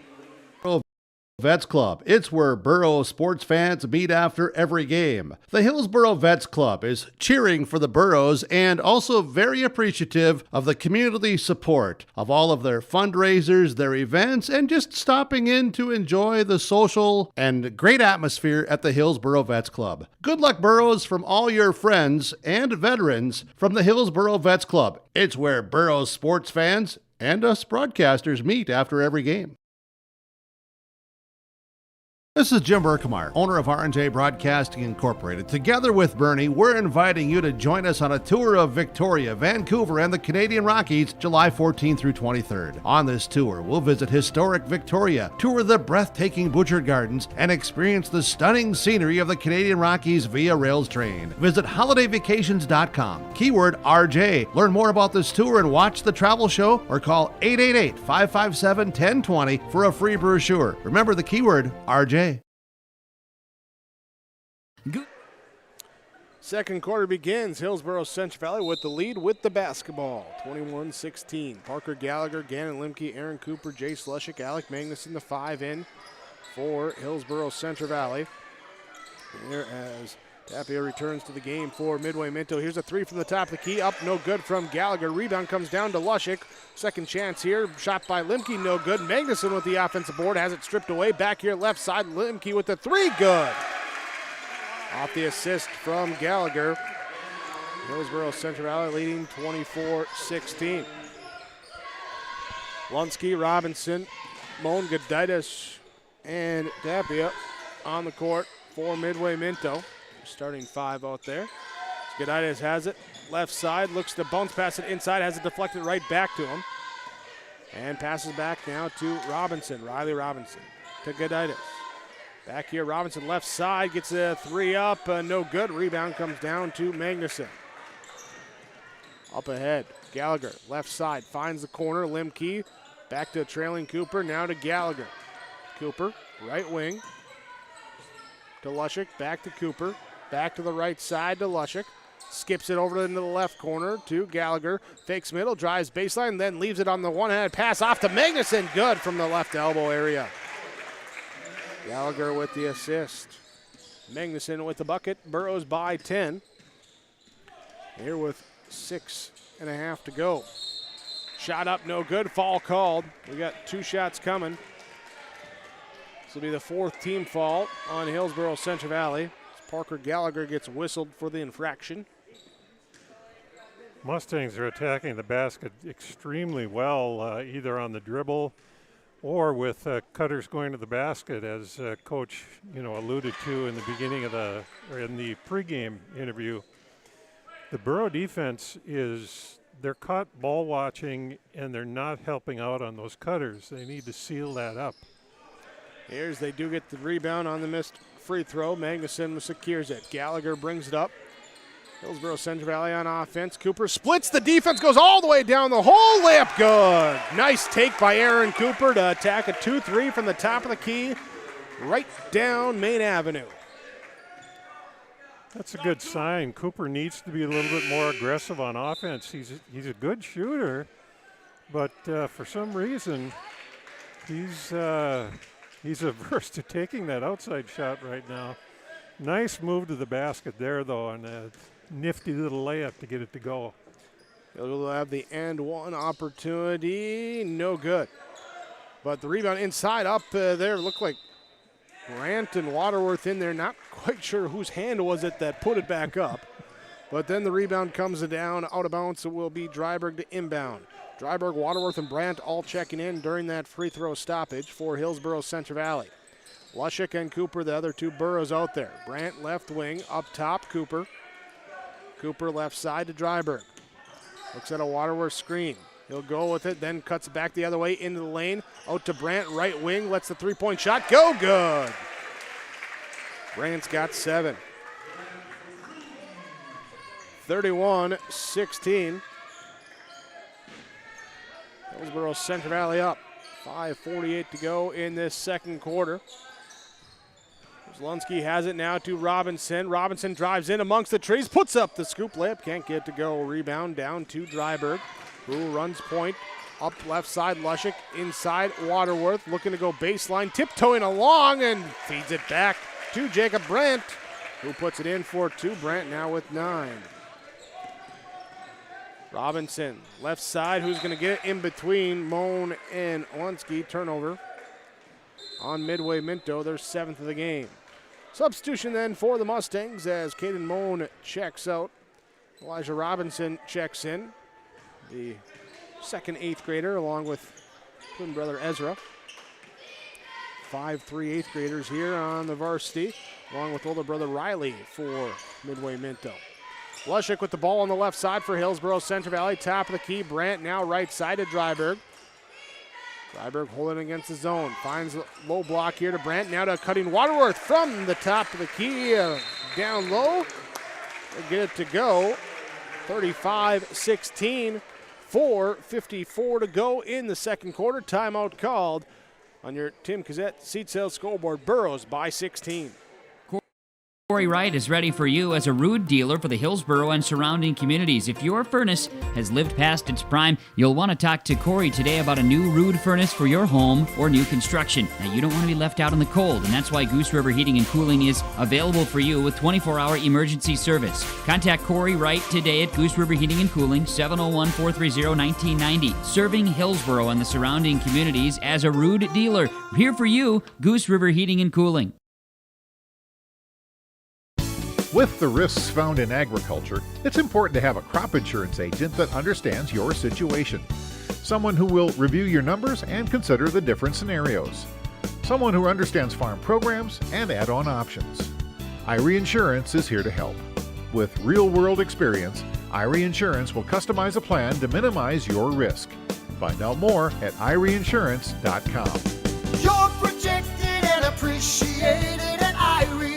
L: Vets Club. It's where Borough sports fans meet after every game. The Hillsboro Vets Club is cheering for the Burrows and also very appreciative of the community support of all of their fundraisers, their events, and just stopping in to enjoy the social and great atmosphere at the Hillsboro Vets Club. Good luck, Burrows, from all your friends and veterans from the Hillsboro Vets Club. It's where Borough sports fans and us broadcasters meet after every game. This is Jim Berkemeier, owner of R&J Broadcasting Incorporated. Together with Bernie, we're inviting you to join us on a tour of Victoria, Vancouver, and the Canadian Rockies, July 14th through 23rd. On this tour, we'll visit historic Victoria, tour the breathtaking Butchert Gardens, and experience the stunning scenery of the Canadian Rockies via rails train. Visit holidayvacations.com, keyword RJ. Learn more about this tour and watch the travel show, or call 888-557-1020 for a free brochure. Remember the keyword RJ.
B: Second quarter begins. Hillsboro Central Valley with the lead with the basketball. 21-16. Parker Gallagher, Gannon Limke, Aaron Cooper, Jace Lushik, Alec Magnuson, the 5 in for Hillsboro Central Valley. Here as Tapia returns to the game for Midway Minto. Here's a 3 from the top of the key. Up, no good from Gallagher. Rebound comes down to Lushik. Second chance here. Shot by Limke, no good. Magnuson with the offensive board has it stripped away. Back here left side. Limke with the 3, good. Off the assist from Gallagher. Hillsboro Central Valley leading 24-16. Lunsky, Robinson, Moan, Goditis, and Tapia on the court for Midway Minto. Starting 5 out there. Goditis has it. Left side, looks to bounce pass it inside, has it deflected right back to him. And passes back now to Robinson, Riley Robinson to Goditis. Back here, Robinson left side, gets a 3 up, no good. Rebound comes down to Magnuson. Up ahead, Gallagher, left side, finds the corner, Limke, back to trailing Cooper, now to Gallagher. Cooper, right wing, to Lushik, back to Cooper, back to the right side to Lushik. skips it over into the left corner to Gallagher. Fakes middle, drives baseline, then leaves it on the one-handed pass off to Magnuson. Good from the left elbow area. Gallagher with the assist. Magnuson with the bucket. Burrows by 10. Here with 6.5 to go. Shot up, no good. Foul called. We got 2 shots coming. This will be the 4th team foul on Hillsboro Central Valley. Parker Gallagher gets whistled for the infraction.
R: Mustangs are attacking the basket extremely well, either on the dribble or with cutters going to the basket, as Coach alluded to in the beginning of in the pregame interview. The Borough defense they're caught ball watching and they're not helping out on those cutters. They need to seal that up.
B: Here's they do get the rebound on the missed free throw. Magnuson secures it. Gallagher brings it up. Hillsboro Central Valley on offense. Cooper splits the defense, goes all the way down the hole. Layup good. Nice take by Aaron Cooper to attack a 2-3 from the top of the key right down Main Avenue.
R: That's a good sign. Cooper needs to be a little bit more aggressive on offense. He's a good shooter, but for some reason he's averse to taking that outside shot right now. Nice move to the basket there, though, and a nifty little layup to get it to go.
B: He'll have the and one opportunity. No good. But the rebound inside up there looked like Grant and Waterworth in there. Not quite sure whose hand was it that put it back up. But then the rebound comes down out of bounds. It will be Dryberg to inbound. Dryberg, Waterworth, and Brandt all checking in during that free throw stoppage for Hillsboro Central Valley. Lushik and Cooper, the other 2 Burrows out there. Brandt left wing, up top, Cooper. Cooper left side to Dryberg. Looks at a Waterworth screen. He'll go with it, then cuts back the other way into the lane. Out to Brandt, right wing, lets the three-point shot go. Good. Brandt's got 7. 31-16. Hillsboro Central Valley up. 5:48 to go in this second quarter. Zlunski has it now to Robinson. Robinson drives in amongst the trees, puts up the scoop layup, can't get to go. Rebound down to Dryberg, who runs point up left side. Lushik inside Waterworth, looking to go baseline, tiptoeing along and feeds it back to Jacob Brandt, who puts it in for 2. Brandt now with 9. Robinson, left side, who's going to get it in between Moan and Zlunski. Turnover on Midway Minto, their 7th of the game. Substitution then for the Mustangs as Caden Moan checks out. Elijah Robinson checks in, the second 8th grader, along with twin brother Ezra. 5'3" 8th graders here on the varsity, along with older brother Riley for Midway Minto. Lushik with the ball on the left side for Hillsboro Central Valley. Top of the key, Brandt now right side to Dryberg. Dryberg holding against the zone. Finds a low block here to Brandt. Now to cutting Waterworth from the top of the key. Down low. They'll get it to go. 35-16. 4:54 to go in the second quarter. Timeout called on your Tim Cassette seat sales scoreboard. Burrows by 16.
C: Corey Wright is ready for you as a Ruud dealer for the Hillsboro and surrounding communities. If your furnace has lived past its prime, you'll want to talk to Corey today about a new Ruud furnace for your home or new construction. Now, you don't want to be left out in the cold, and that's why Goose River Heating and Cooling is available for you with 24-hour emergency service. Contact Corey Wright today at Goose River Heating and Cooling, 701-430-1990. Serving Hillsboro and the surrounding communities as a Ruud dealer. Here for you, Goose River Heating and Cooling.
D: With the risks found in agriculture, it's important to have a crop insurance agent that understands your situation. Someone who will review your numbers and consider the different scenarios. Someone who understands farm programs and add-on options. IRE Insurance is here to help. With real-world experience, IRE Insurance will customize a plan to minimize your risk. Find out more at ireinsurance.com.
E: You're protected and appreciated at IRE.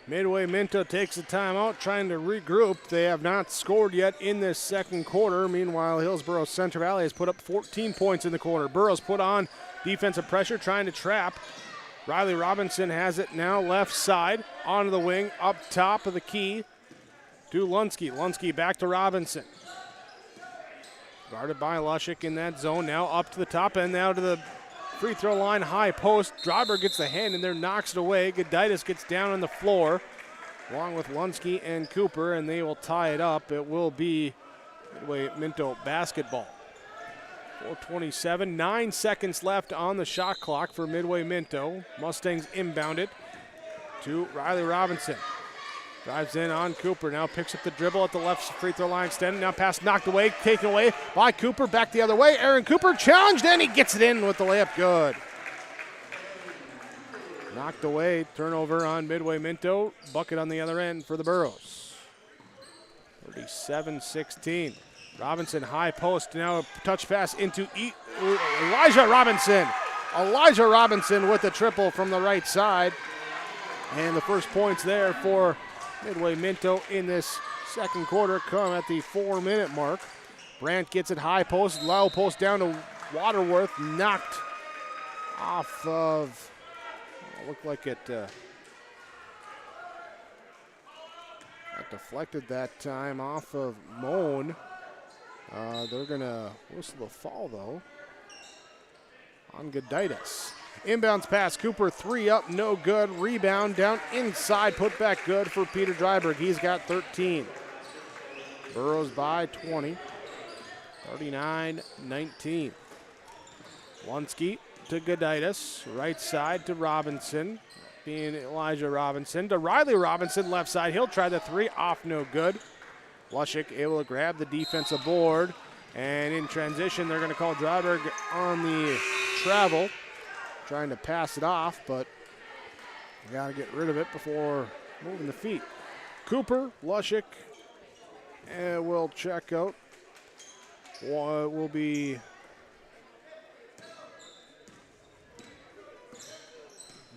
B: Midway Minto takes a timeout, trying to regroup. They have not scored yet in this second quarter. Meanwhile, Hillsboro Central Valley has put up 14 points in the quarter. Burrows put on defensive pressure, trying to trap Riley Robinson has it now left side, onto the wing, up top of the key to Lunsky. Lunsky back to Robinson. Guarded by Lushik in that zone, now up to the top end, now to the free throw line, high post. Dryberg gets the hand in there, knocks it away. Goditis gets down on the floor, along with Lunsky and Cooper, and they will tie it up. It will be Midway Minto basketball. 4:27, 9 seconds left on the shot clock for Midway Minto. Mustangs inbounded to Riley Robinson. Drives in on Cooper, now picks up the dribble at the left free throw line extended. Now pass knocked away, taken away by Cooper, back the other way. Aaron Cooper challenged and he gets it in with the layup good. Knocked away, turnover on Midway Minto. Bucket on the other end for the Burros. 37-16. Robinson high post, now a touch pass into Elijah Robinson. Elijah Robinson with the triple from the right side. And the first points there for Midway Minto in this second quarter come at the 4-minute mark. Brandt gets it high post, low post down to Waterworth, knocked off of, looked like it deflected that time off of Moan. They're going to whistle a foul, though, on Goditis. Inbounds pass, Cooper, 3 up, no good. Rebound down inside, put back good for Peter Dryberg. He's got 13. Burros by 20, 39-19. Lunsky to Goditis, right side to Robinson, being Elijah Robinson, to Riley Robinson, left side. He'll try the 3, off, no good. Lushik able to grab the defensive board, and in transition, they're going to call Dryberg on the travel, trying to pass it off, but you got to get rid of it before moving the feet. Cooper, Lushik, and will check out. Will be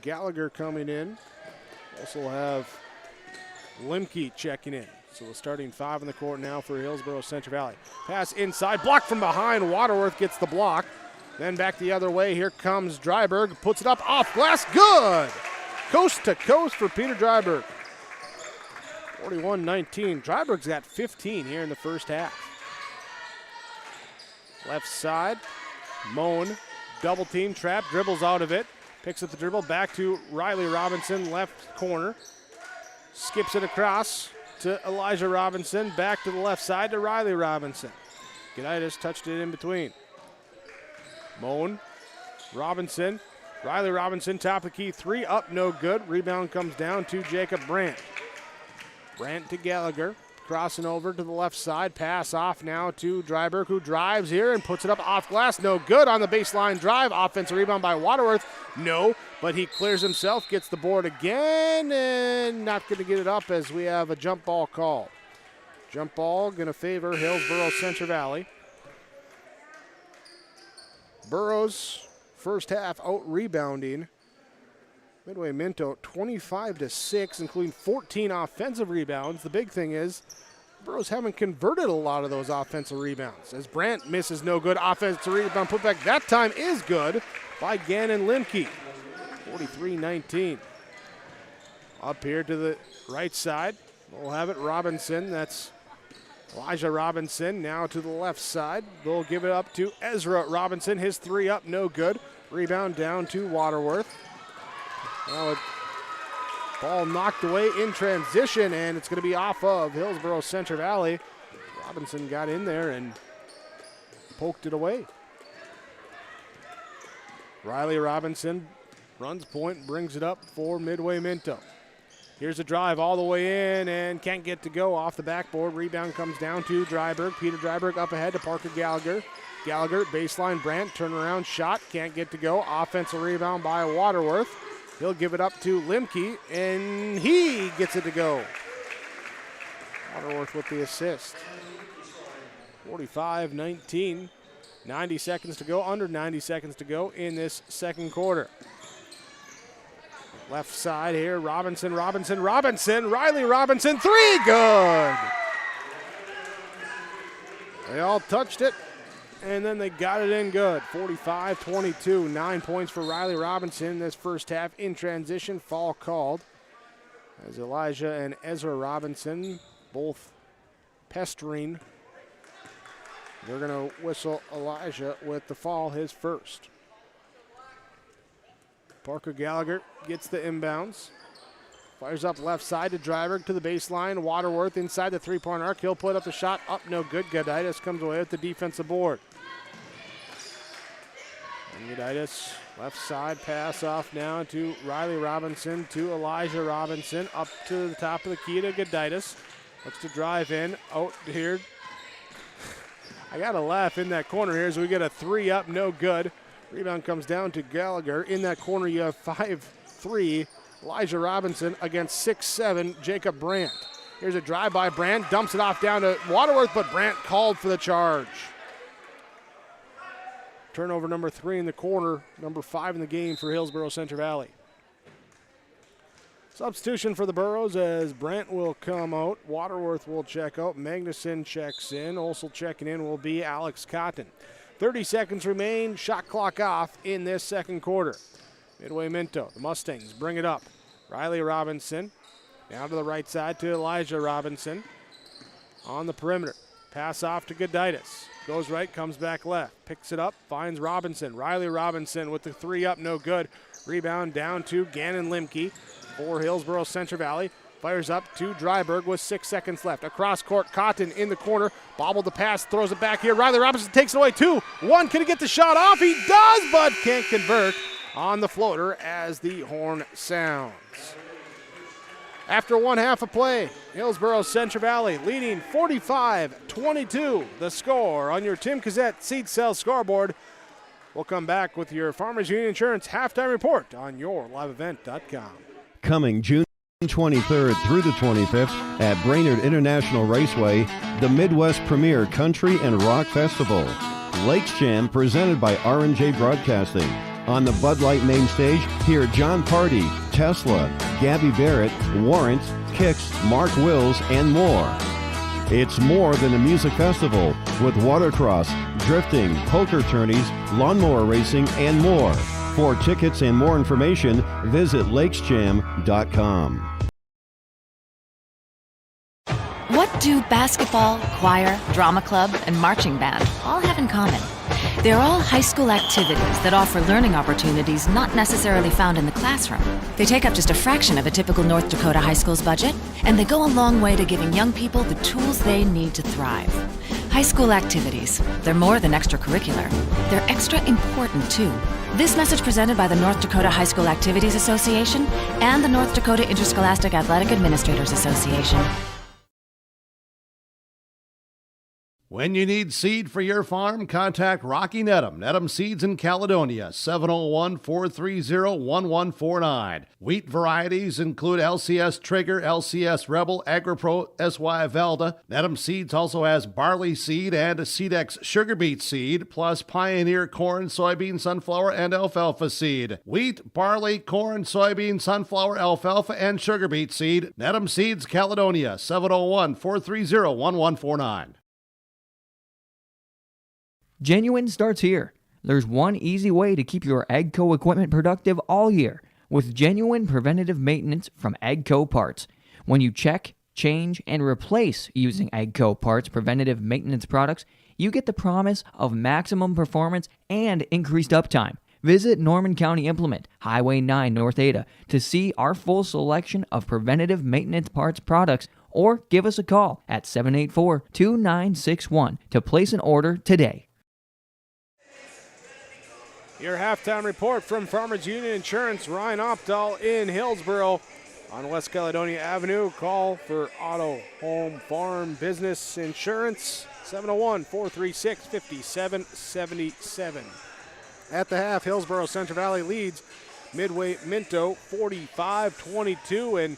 B: Gallagher coming in. Also have Limke checking in. So the starting 5 in the court now for Hillsboro Central Valley. Pass inside, blocked from behind. Waterworth gets the block. Then back the other way. Here comes Dryberg. Puts it up off glass. Good! Coast to coast for Peter Dryberg. 41-19. Dryberg's got 15 here in the first half. Left side. Moan. Double team trap. Dribbles out of it. Picks up the dribble. Back to Riley Robinson. Left corner. Skips it across to Elijah Robinson. Back to the left side to Riley Robinson. Goditis touched it in between. Moan, Robinson, Riley Robinson, top of the key, 3 up, no good. Rebound comes down to Jacob Brandt. Brandt to Gallagher, crossing over to the left side. Pass off now to Dryberg, who drives here and puts it up off glass. No good on the baseline drive. Offensive rebound by Waterworth. No, but he clears himself, gets the board again, and not going to get it up as we have a jump ball call. Jump ball going to favor Hillsboro Central Valley. Burros, first half out rebounding Midway Minto 25-6, including 14 offensive rebounds. The big thing is Burros haven't converted a lot of those offensive rebounds. As Brandt misses no good offensive rebound putback, that time is good by Gannon Limke. 43-19. Up here to the right side, we'll have it Robinson. That's Elijah Robinson now to the left side. They'll give it up to Ezra Robinson. His 3 up, no good. Rebound down to Waterworth. Now a ball knocked away in transition, and it's going to be off of Hillsboro Central Valley. Robinson got in there and poked it away. Riley Robinson runs point, brings it up for Midway Minto. Here's a drive all the way in and can't get to go off the backboard. Rebound comes down to Dryberg. Peter Dryberg up ahead to Parker Gallagher. Gallagher, baseline, Brandt, turnaround shot, can't get to go. Offensive rebound by Waterworth. He'll give it up to Limke, and he gets it to go. Waterworth with the assist. 45-19. 90 seconds to go, under 90 seconds to go in this second quarter. Left side here, Robinson, Riley Robinson, 3, good! They all touched it. and then they got it in good. 45-22, 9 points for Riley Robinson this first half in transition. Foul called as Elijah and Ezra Robinson both pestering. They're going to whistle Elijah with the foul, his first. Parker Gallagher gets the inbounds. Fires up left side to Dryberg to the baseline. Waterworth inside the three-point arc. He'll put up the shot. Up, no good. Gaditis comes away with the defensive board. And Gaditis, left side pass off now to Riley Robinson to Elijah Robinson. Up to the top of the key to Gaditis. Looks to drive in. Out here. I got to laugh in that corner here as we get a three up, no good. Rebound comes down to Gallagher. In that corner, you have 5'3", Elijah Robinson against 6'7", Jacob Brandt. Here's a drive by Brandt, dumps it off down to Waterworth, but Brandt called for the charge. Turnover number 3 in the corner, number 5 in the game for Hillsboro Central Valley. Substitution for the Burros as Brandt will come out. Waterworth will check out. Magnuson checks in. Also checking in will be Alex Cotton. 30 seconds remain. Shot clock off in this second quarter. Midway Minto. The Mustangs bring it up. Riley Robinson down to the right side to Elijah Robinson. On the perimeter. Pass off to Gaditis. Goes right, comes back left. Picks it up, finds Robinson. Riley Robinson with the three up, no good. Rebound down to Gannon Limke for Hillsboro Central Valley. Fires up to Dryberg with 6 seconds left. Across court, Cotton in the corner. Bobbled the pass, throws it back here. Riley Robinson takes it away. 2-1. Can he get the shot off? He does, but can't convert on the floater as the horn sounds. After one half of play, Hillsboro Central Valley leading 45-22. The score on your Tim Cassette Seed Cell scoreboard. We'll come back with your Farmers Union Insurance halftime report on yourliveevent.com.
F: Coming June 23rd through the 25th at Brainerd International Raceway, the Midwest Premier Country and Rock Festival. Lakes Jam presented by R&J Broadcasting. On the Bud Light main stage, hear John Party, Tesla, Gabby Barrett, Warrant, Kicks, Mark Wills, and more. It's more than a music festival with watercross, drifting, poker tourneys, lawnmower racing, and more. For tickets and more information, visit lakesjam.com.
T: What do basketball, choir, drama club, and marching band all have in common? They're all high school activities that offer learning opportunities not necessarily found in the classroom. They take up just a fraction of a typical North Dakota high school's budget, and they go a long way to giving young people the tools they need to thrive. High school activities, they're more than extracurricular. They're extra important, too. This message presented by the North Dakota High School Activities Association and the North Dakota Interscholastic Athletic Administrators Association.
L: When you need seed for your farm, contact Rocky Nedham. Nedham Seeds in Caledonia, 701-430-1149. Wheat varieties include LCS Trigger, LCS Rebel, AgriPro, SY Velda. Nedham Seeds also has barley seed and Seedex sugar beet seed, plus Pioneer corn, soybean, sunflower, and alfalfa seed. Wheat, barley, corn, soybean, sunflower, alfalfa, and sugar beet seed. Nedham Seeds, Caledonia, 701-430-1149.
H: Genuine starts here. There's one easy way to keep your AGCO equipment productive all year with genuine preventative maintenance from AGCO Parts. When you check, change, and replace using AGCO Parts preventative maintenance products, you get the promise of maximum performance and increased uptime. Visit Norman County Implement, Highway 9 North Ada to see our full selection of preventative maintenance parts products, or give us a call at 784-2961 to place an order today.
B: Your halftime report from Farmers Union Insurance. Ryan Opdahl in Hillsboro on West Caledonia Avenue. Call for auto, home, farm, business insurance, 701-436-5777. At the half, Hillsboro Central Valley leads Midway Minto 45-22 in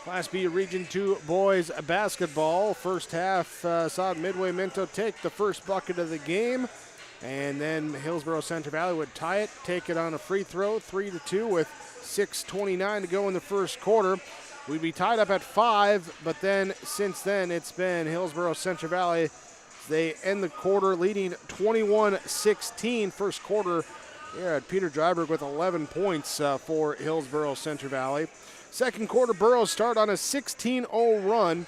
B: Class B Region 2 boys basketball. First half saw Midway Minto take the first bucket of the game. And then Hillsboro Central Valley would tie it, take it on a free throw, 3-2 with 6:29 to go in the first quarter. We'd be tied up at 5, but then since then it's been Hillsboro Central Valley They end the quarter leading 21-16. First quarter here at Peter Dryberg with 11 points for Hillsboro Central Valley. Second quarter, Burrows start on a 16-0 run.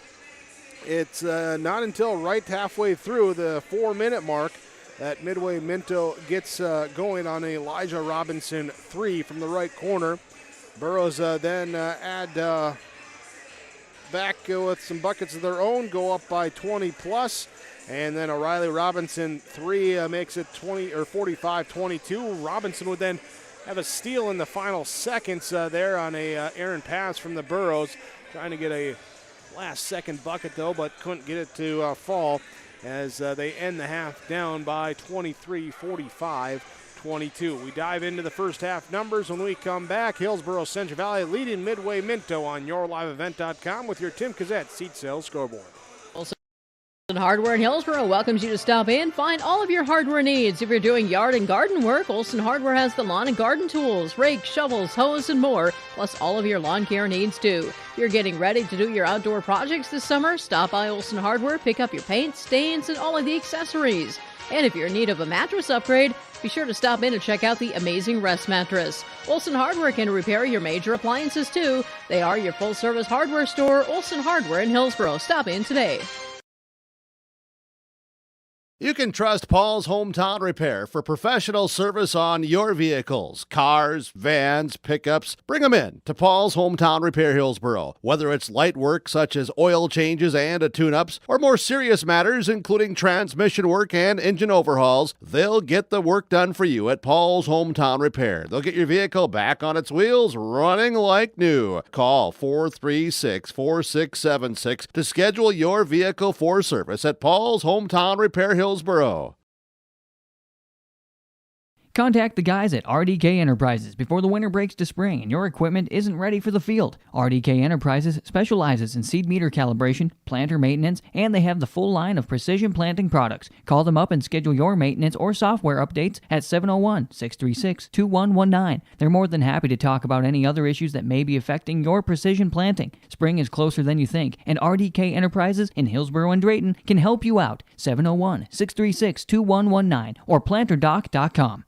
B: It's not until right halfway through the 4-minute mark that Midway Minto gets going on an Elijah Robinson 3 from the right corner. Burrows then add back with some buckets of their own, go up by 20 plus, and then a Riley Robinson 3 makes it 45-22. Robinson would then have a steal in the final seconds there on a errant pass from the Burrows, trying to get a last-second bucket though, but couldn't get it to fall as they end the half down by 23-45-22. We dive into the first half numbers when we come back. Hillsboro Central Valley leading Midway Minto on yourliveevent.com with your Tim Cassette seat sales scoreboard.
I: Olson Hardware in Hillsboro welcomes you to stop in. Find all of your hardware needs. If you're doing yard and garden work, Olson Hardware has the lawn and garden tools, rakes, shovels, hose, and more, plus all of your lawn care needs too. If you're getting ready to do your outdoor projects this summer, stop by Olson Hardware, pick up your paint, stains, and all of the accessories. And if you're in need of a mattress upgrade, be sure to stop in and check out the amazing Rest Mattress. Olson Hardware can repair your major appliances too. They are your full-service hardware store, Olson Hardware in Hillsboro. Stop in today.
L: You can trust Paul's Hometown Repair for professional service on your vehicles, cars, vans, pickups. Bring them in to Paul's Hometown Repair Hillsboro. Whether it's light work such as oil changes and tune-ups, or more serious matters including transmission work and engine overhauls, they'll get the work done for you at Paul's Hometown Repair. They'll get your vehicle back on its wheels, running like new. Call 436-4676 to schedule your vehicle for service at Paul's Hometown Repair Hillsboro.
H: Contact the guys at RDK Enterprises before the winter breaks to spring and your equipment isn't ready for the field. RDK Enterprises specializes in seed meter calibration, planter maintenance, and they have the full line of precision planting products. Call them up and schedule your maintenance or software updates at 701-636-2119. They're more than happy to talk about any other issues that may be affecting your precision planting. Spring is closer than you think, and RDK Enterprises in Hillsboro and Drayton can help you out. 701-636-2119 or planterdoc.com.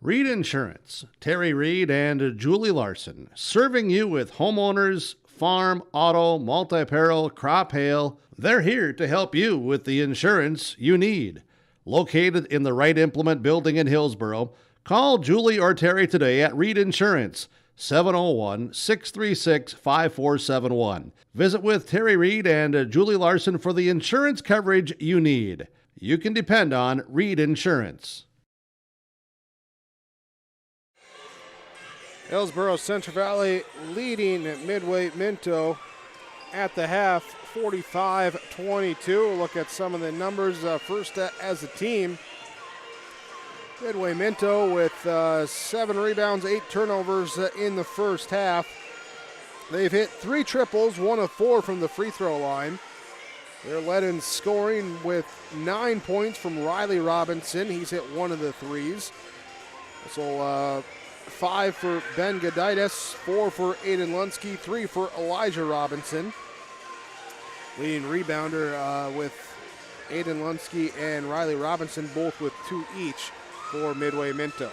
L: Reed Insurance, Terry Reed and Julie Larson, serving you with homeowners, farm, auto, multi-peril, crop hail. They're here to help you with the insurance you need. Located in the Wright Implement Building in Hillsboro, call Julie or Terry today at Reed Insurance, 701-636-5471. Visit with Terry Reed and Julie Larson for the insurance coverage you need. You can depend on Reed Insurance.
B: Hillsboro Central Valley leading Midway Minto at the half, 45-22. Look at some of the numbers first as a team. Midway Minto with 7 rebounds, 8 turnovers in the first half. They've hit 3 triples, 1 of 4 from the free throw line. They're led in scoring with 9 points from Riley Robinson. He's hit 1 of the threes. So 5 for Ben Goditis, 4 for Aiden Lunsky, 3 for Elijah Robinson. Leading rebounder with Aiden Lunsky and Riley Robinson, both with 2 each for Midway Minto.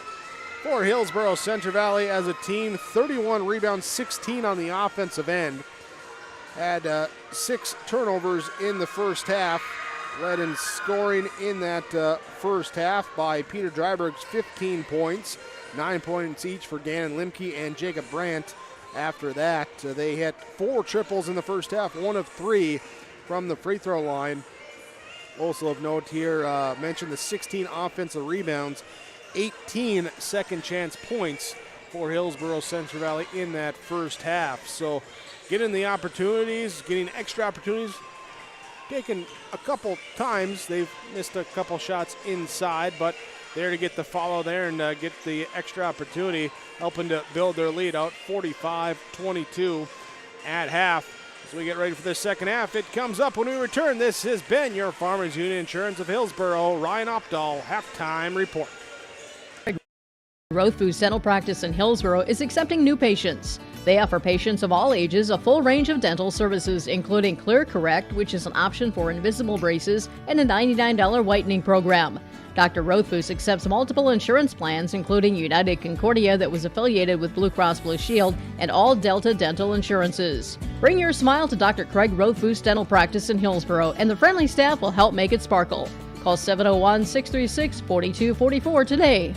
B: For Hillsboro Central Valley as a team, 31 rebounds, 16 on the offensive end. Had 6 turnovers in the first half. Led in scoring in that first half by Peter Dryberg's 15 points. 9 points each for Gannon Limke and Jacob Brandt. After that, they hit 4 triples in the first half, 1 of 3 from the free throw line. Also of note here, mentioned the 16 offensive rebounds, 18 second chance points for Hillsboro Central Valley in that first half. So getting the opportunities, getting extra opportunities, taken a couple times. They've missed a couple shots inside, but there to get the follow there and get the extra opportunity, helping to build their lead out 45-22 at half. As we get ready for the second half, it comes up when we return. This has been your Farmers Union Insurance of Hillsboro, Ryan Opdahl, halftime report.
I: Growth Food Dental Practice in Hillsboro is accepting new patients. They offer patients of all ages a full range of dental services, including Clear Correct, which is an option for invisible braces, and a $99 whitening program. Dr. Rothfuss accepts multiple insurance plans, including United Concordia that was affiliated with Blue Cross Blue Shield and all Delta dental insurances. Bring your smile to Dr. Craig Rothfuss Dental Practice in Hillsboro, and the friendly staff will help make it sparkle. Call 701-636-4244 today.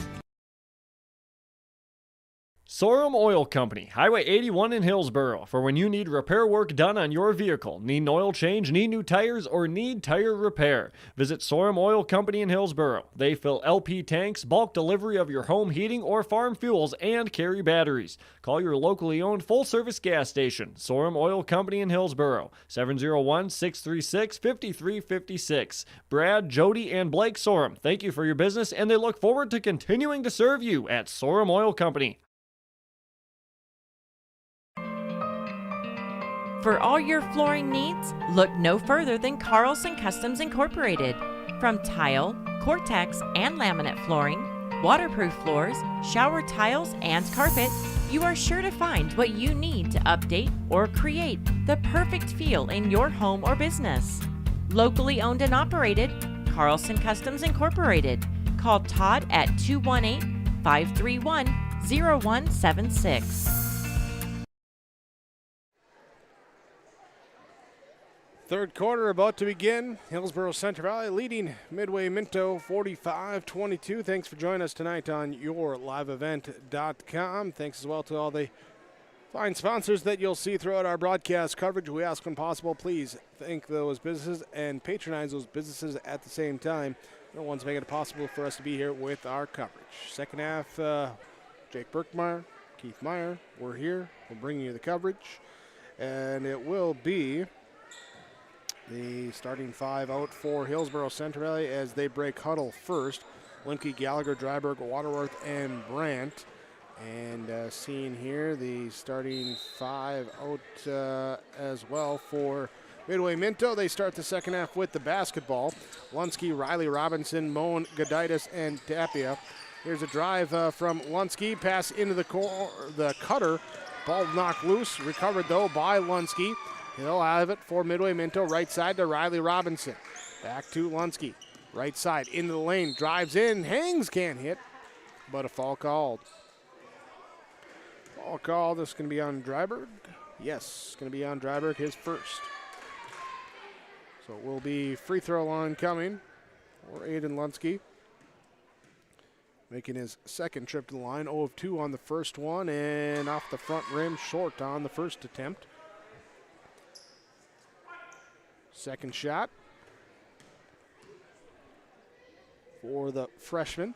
G: Sorum Oil Company, Highway 81 in Hillsboro. For when you need repair work done on your vehicle, need an oil change, need new tires, or need tire repair, visit Sorum Oil Company in Hillsboro. They fill LP tanks, bulk delivery of your home heating or farm fuels, and carry batteries. Call your locally owned full-service gas station, Sorum Oil Company in Hillsboro, 701-636-5356. Brad, Jody, and Blake Sorum, thank you for your business, and they look forward to continuing to serve you at Sorum Oil Company.
J: For all your flooring needs, look no further than Carlson Customs Incorporated. From tile, Cortex, and laminate flooring, waterproof floors, shower tiles, and carpet, you are sure to find what you need to update or create the perfect feel in your home or business. Locally owned and operated, Carlson Customs Incorporated. Call Todd at 218-531-0176.
B: Third quarter about to begin. Hillsboro Central Valley leading Midway Minto 45-22. Thanks for joining us tonight on yourliveevent.com. Thanks as well to all the fine sponsors that you'll see throughout our broadcast coverage. We ask when possible, please thank those businesses and patronize those businesses at the same time. They're the ones making it possible for us to be here with our coverage. Second half, Jake Berkmeyer, Keith Meyer, we're here. We'll bring you the coverage. And it will be the starting five out for Hillsboro Central Valley as they break huddle first. Limke, Gallagher, Dryberg, Waterworth, and Brandt. And seeing here the starting five out as well for Midway Minto. They start the second half with the basketball. Lunsky, Riley Robinson, Moan, Goditis, and Tapia. Here's a drive from Lunsky. Pass into the cutter. Ball knocked loose. Recovered, though, by Lunsky. He'll have it for Midway Minto. Right side to Riley Robinson. Back to Lunsky. Right side into the lane. Drives in. Hangs, can't hit. But a foul called. Foul called. This is going to be on Dryberg. Yes, it's going to be on Dryberg, his first. So it will be free throw line coming for Aiden Lunsky. Making his second trip to the line. 0 of 2 on the first one. And off the front rim, short on the first attempt. Second shot for the freshman.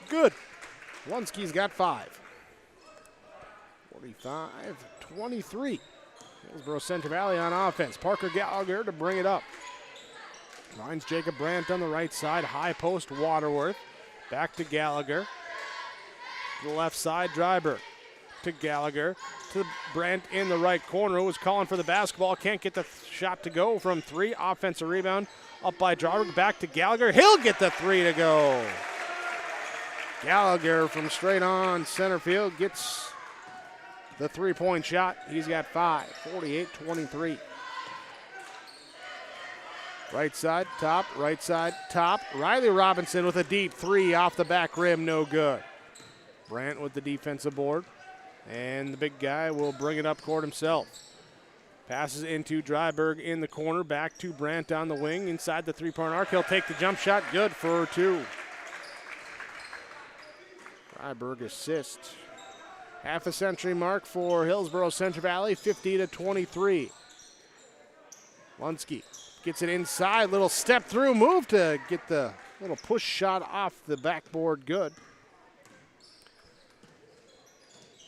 B: Good. Lunsky's got 5. 45-23. Hillsboro Central Valley on offense. Parker Gallagher to bring it up. Finds Jacob Brandt on the right side. High post, Waterworth. Back to Gallagher. To the left side, Dryberg. To Gallagher, to Brandt in the right corner, who was calling for the basketball. Can't get the shot to go from 3. Offensive rebound up by Dryberg. Back to Gallagher. He'll get the 3 to go. Gallagher from straight on center field gets the 3-point shot. He's got 5. 48-23. Right side, top. Right side, top. Riley Robinson with a deep 3 off the back rim. No good. Brandt with the defensive board. And the big guy will bring it up court himself. Passes into Dryberg in the corner. Back to Brandt on the wing. Inside the 3-point arc. He'll take the jump shot. Good for 2. Dryberg assist. Half a century mark for Hillsboro Central Valley. 50-23. Lunsky gets it inside. Little step through move to get the little push shot off the backboard. Good.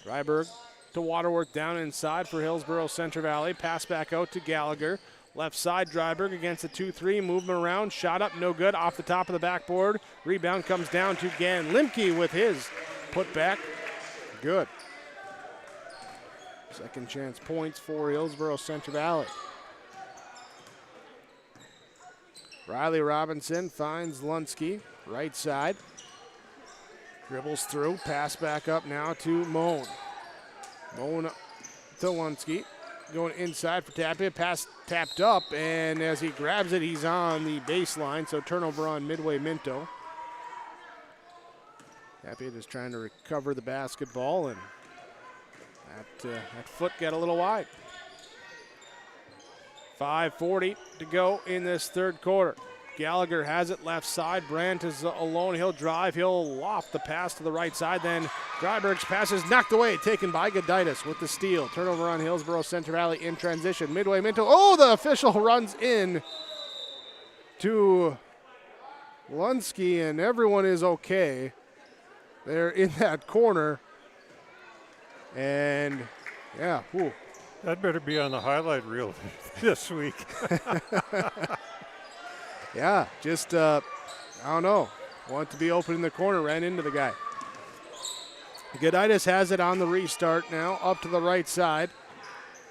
B: Dryberg to Waterworth down inside for Hillsboro Central Valley. Pass back out to Gallagher. Left side, Dryberg against the 2-3. Movement around. Shot up, no good. Off the top of the backboard. Rebound comes down to Gann Limke with his putback. Good. Second chance points for Hillsboro Central Valley. Riley Robinson finds Lunsky. Right side. Dribbles through, pass back up now to Moan. Moan to Lunsky. Going inside for Tapia. Pass tapped up, and as he grabs it, he's on the baseline, so turnover on Midway Minto. Tapia just trying to recover the basketball, and that foot got a little wide. 5:40 to go in this third quarter. Gallagher has it left side. Brandt is alone. He'll drive. He'll loft the pass to the right side. Then Dryberg's pass is knocked away, taken by Goditis with the steal. Turnover on Hillsboro Central Valley in transition. Midway Minto. Oh, the official runs in to Lunsky, and everyone is okay. They're in that corner. And, yeah, whew.
R: That better be on the highlight reel this week.
B: Yeah, just, I don't know. Want to be open in the corner, ran into the guy. Goditis has it on the restart now, up to the right side.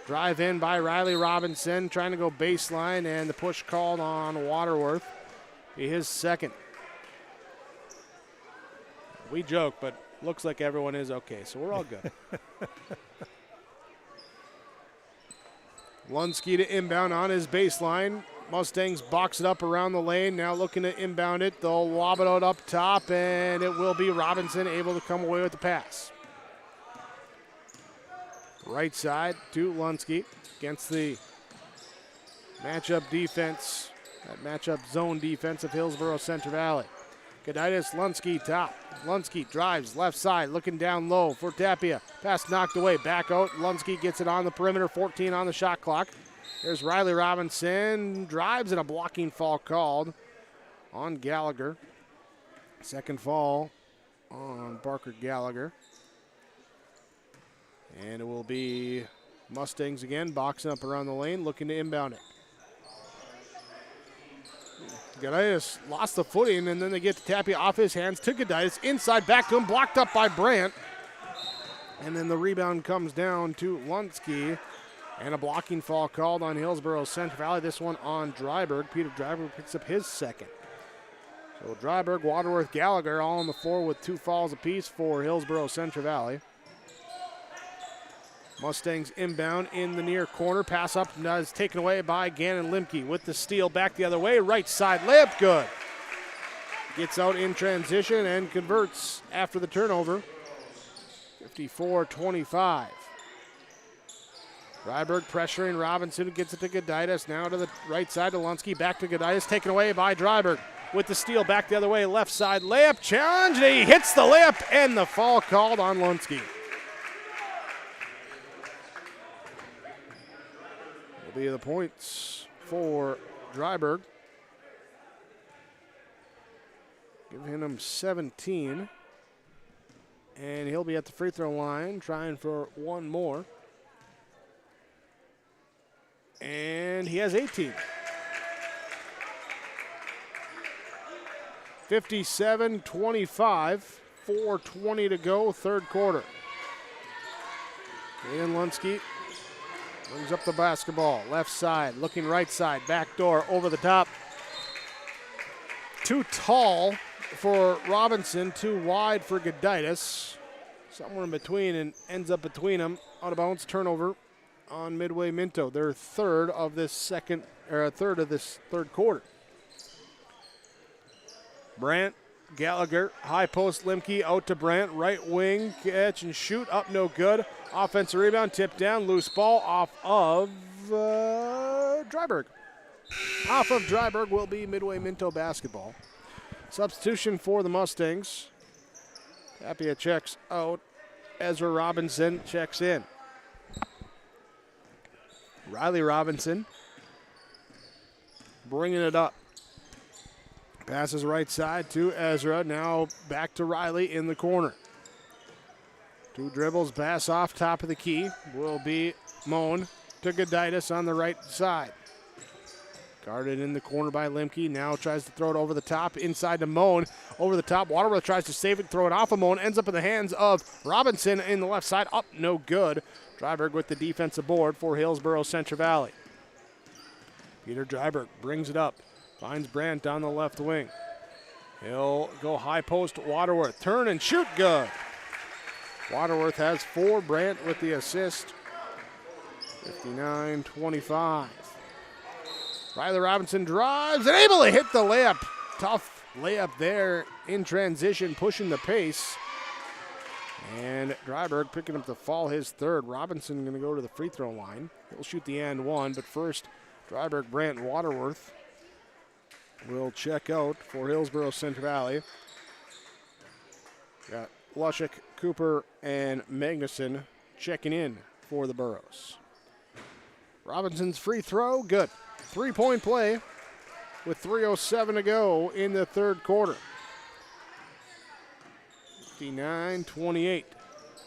B: Drive in by Riley Robinson, trying to go baseline, and the push called on Waterworth. Be his second. We joke, but looks like everyone is okay, so we're all good. Lunsky to inbound on his baseline. Mustangs box it up around the lane. Now looking to inbound it. They'll lob it out up top, and it will be Robinson able to come away with the pass. Right side to Lunsky against the matchup defense, that matchup zone defense of Hillsboro Central Valley. Goditis, Lunsky top. Lunsky drives left side, looking down low for Tapia. Pass knocked away, back out. Lunsky gets it on the perimeter, 14 on the shot clock. There's Riley Robinson, drives and a blocking foul called on Gallagher. Second foul on Parker Gallagher. And it will be Mustangs again, boxing up around the lane, looking to inbound it. Goditis lost the footing, and then they get to Tapia off his hands to Goditis. Inside, back to him, blocked up by Brandt. And then the rebound comes down to Lunsky. And a blocking foul called on Hillsboro Central Valley. This one on Dryberg. Peter Dryberg picks up his second. So Dryberg, Waterworth, Gallagher all on the floor with 2 fouls apiece for Hillsboro Central Valley. Mustangs inbound in the near corner. Pass up is taken away by Gannon Limke with the steal back the other way. Right side layup, good. Gets out in transition and converts after the turnover. 54-25. Dryberg pressuring Robinson, gets it to Goditis. Now to the right side to Lunsky. Back to Goditis, taken away by Dryberg. With the steal back the other way, left side layup challenge. And he hits the layup and the foul called on Lunsky. Will be the points for Dryberg. Giving him 17. And he'll be at the free throw line trying for one more. And he has 18. 57-25, 4:20 to go, third quarter. And Lunsky brings up the basketball, left side, looking right side, back door, over the top. Too tall for Robinson, too wide for Goditis. Somewhere in between, and ends up between them. Out of bounds, turnover on Midway Minto, their third of this third quarter. Brandt, Gallagher, high post, Limke out to Brandt, right wing, catch and shoot, up no good. Offensive rebound, tipped down, loose ball off of Dryberg. Off of Dryberg will be Midway Minto basketball. Substitution for the Mustangs. Tapia checks out. Ezra Robinson checks in. Riley Robinson bringing it up. Passes right side to Ezra. Now back to Riley in the corner. 2 dribbles, pass off top of the key. Will be Moan to Goditis on the right side. Guarded in the corner by Limke. Now tries to throw it over the top. Inside to Moan. Over the top. Waterworth tries to save it, throw it off of Moan. Ends up in the hands of Robinson in the left side. Up, no good. Dryberg with the defensive board for Hillsboro Central Valley. Peter Dryberg brings it up. Finds Brandt on the left wing. He'll go high post, Waterworth. Turn and shoot, good. Waterworth has 4. Brandt with the assist. 59-25. Riley Robinson drives and able to hit the layup. Tough layup there in transition, pushing the pace. And Dryberg picking up the foul, his 3rd. Robinson going to go to the free throw line. He'll shoot the and one, but first, Dryberg, Brandt, and Waterworth will check out for Hillsboro Central Valley. Got Lushik, Cooper, and Magnuson checking in for the Burros. Robinson's free throw, good. 3-point play with 3:07 to go in the 3rd quarter. 59-28.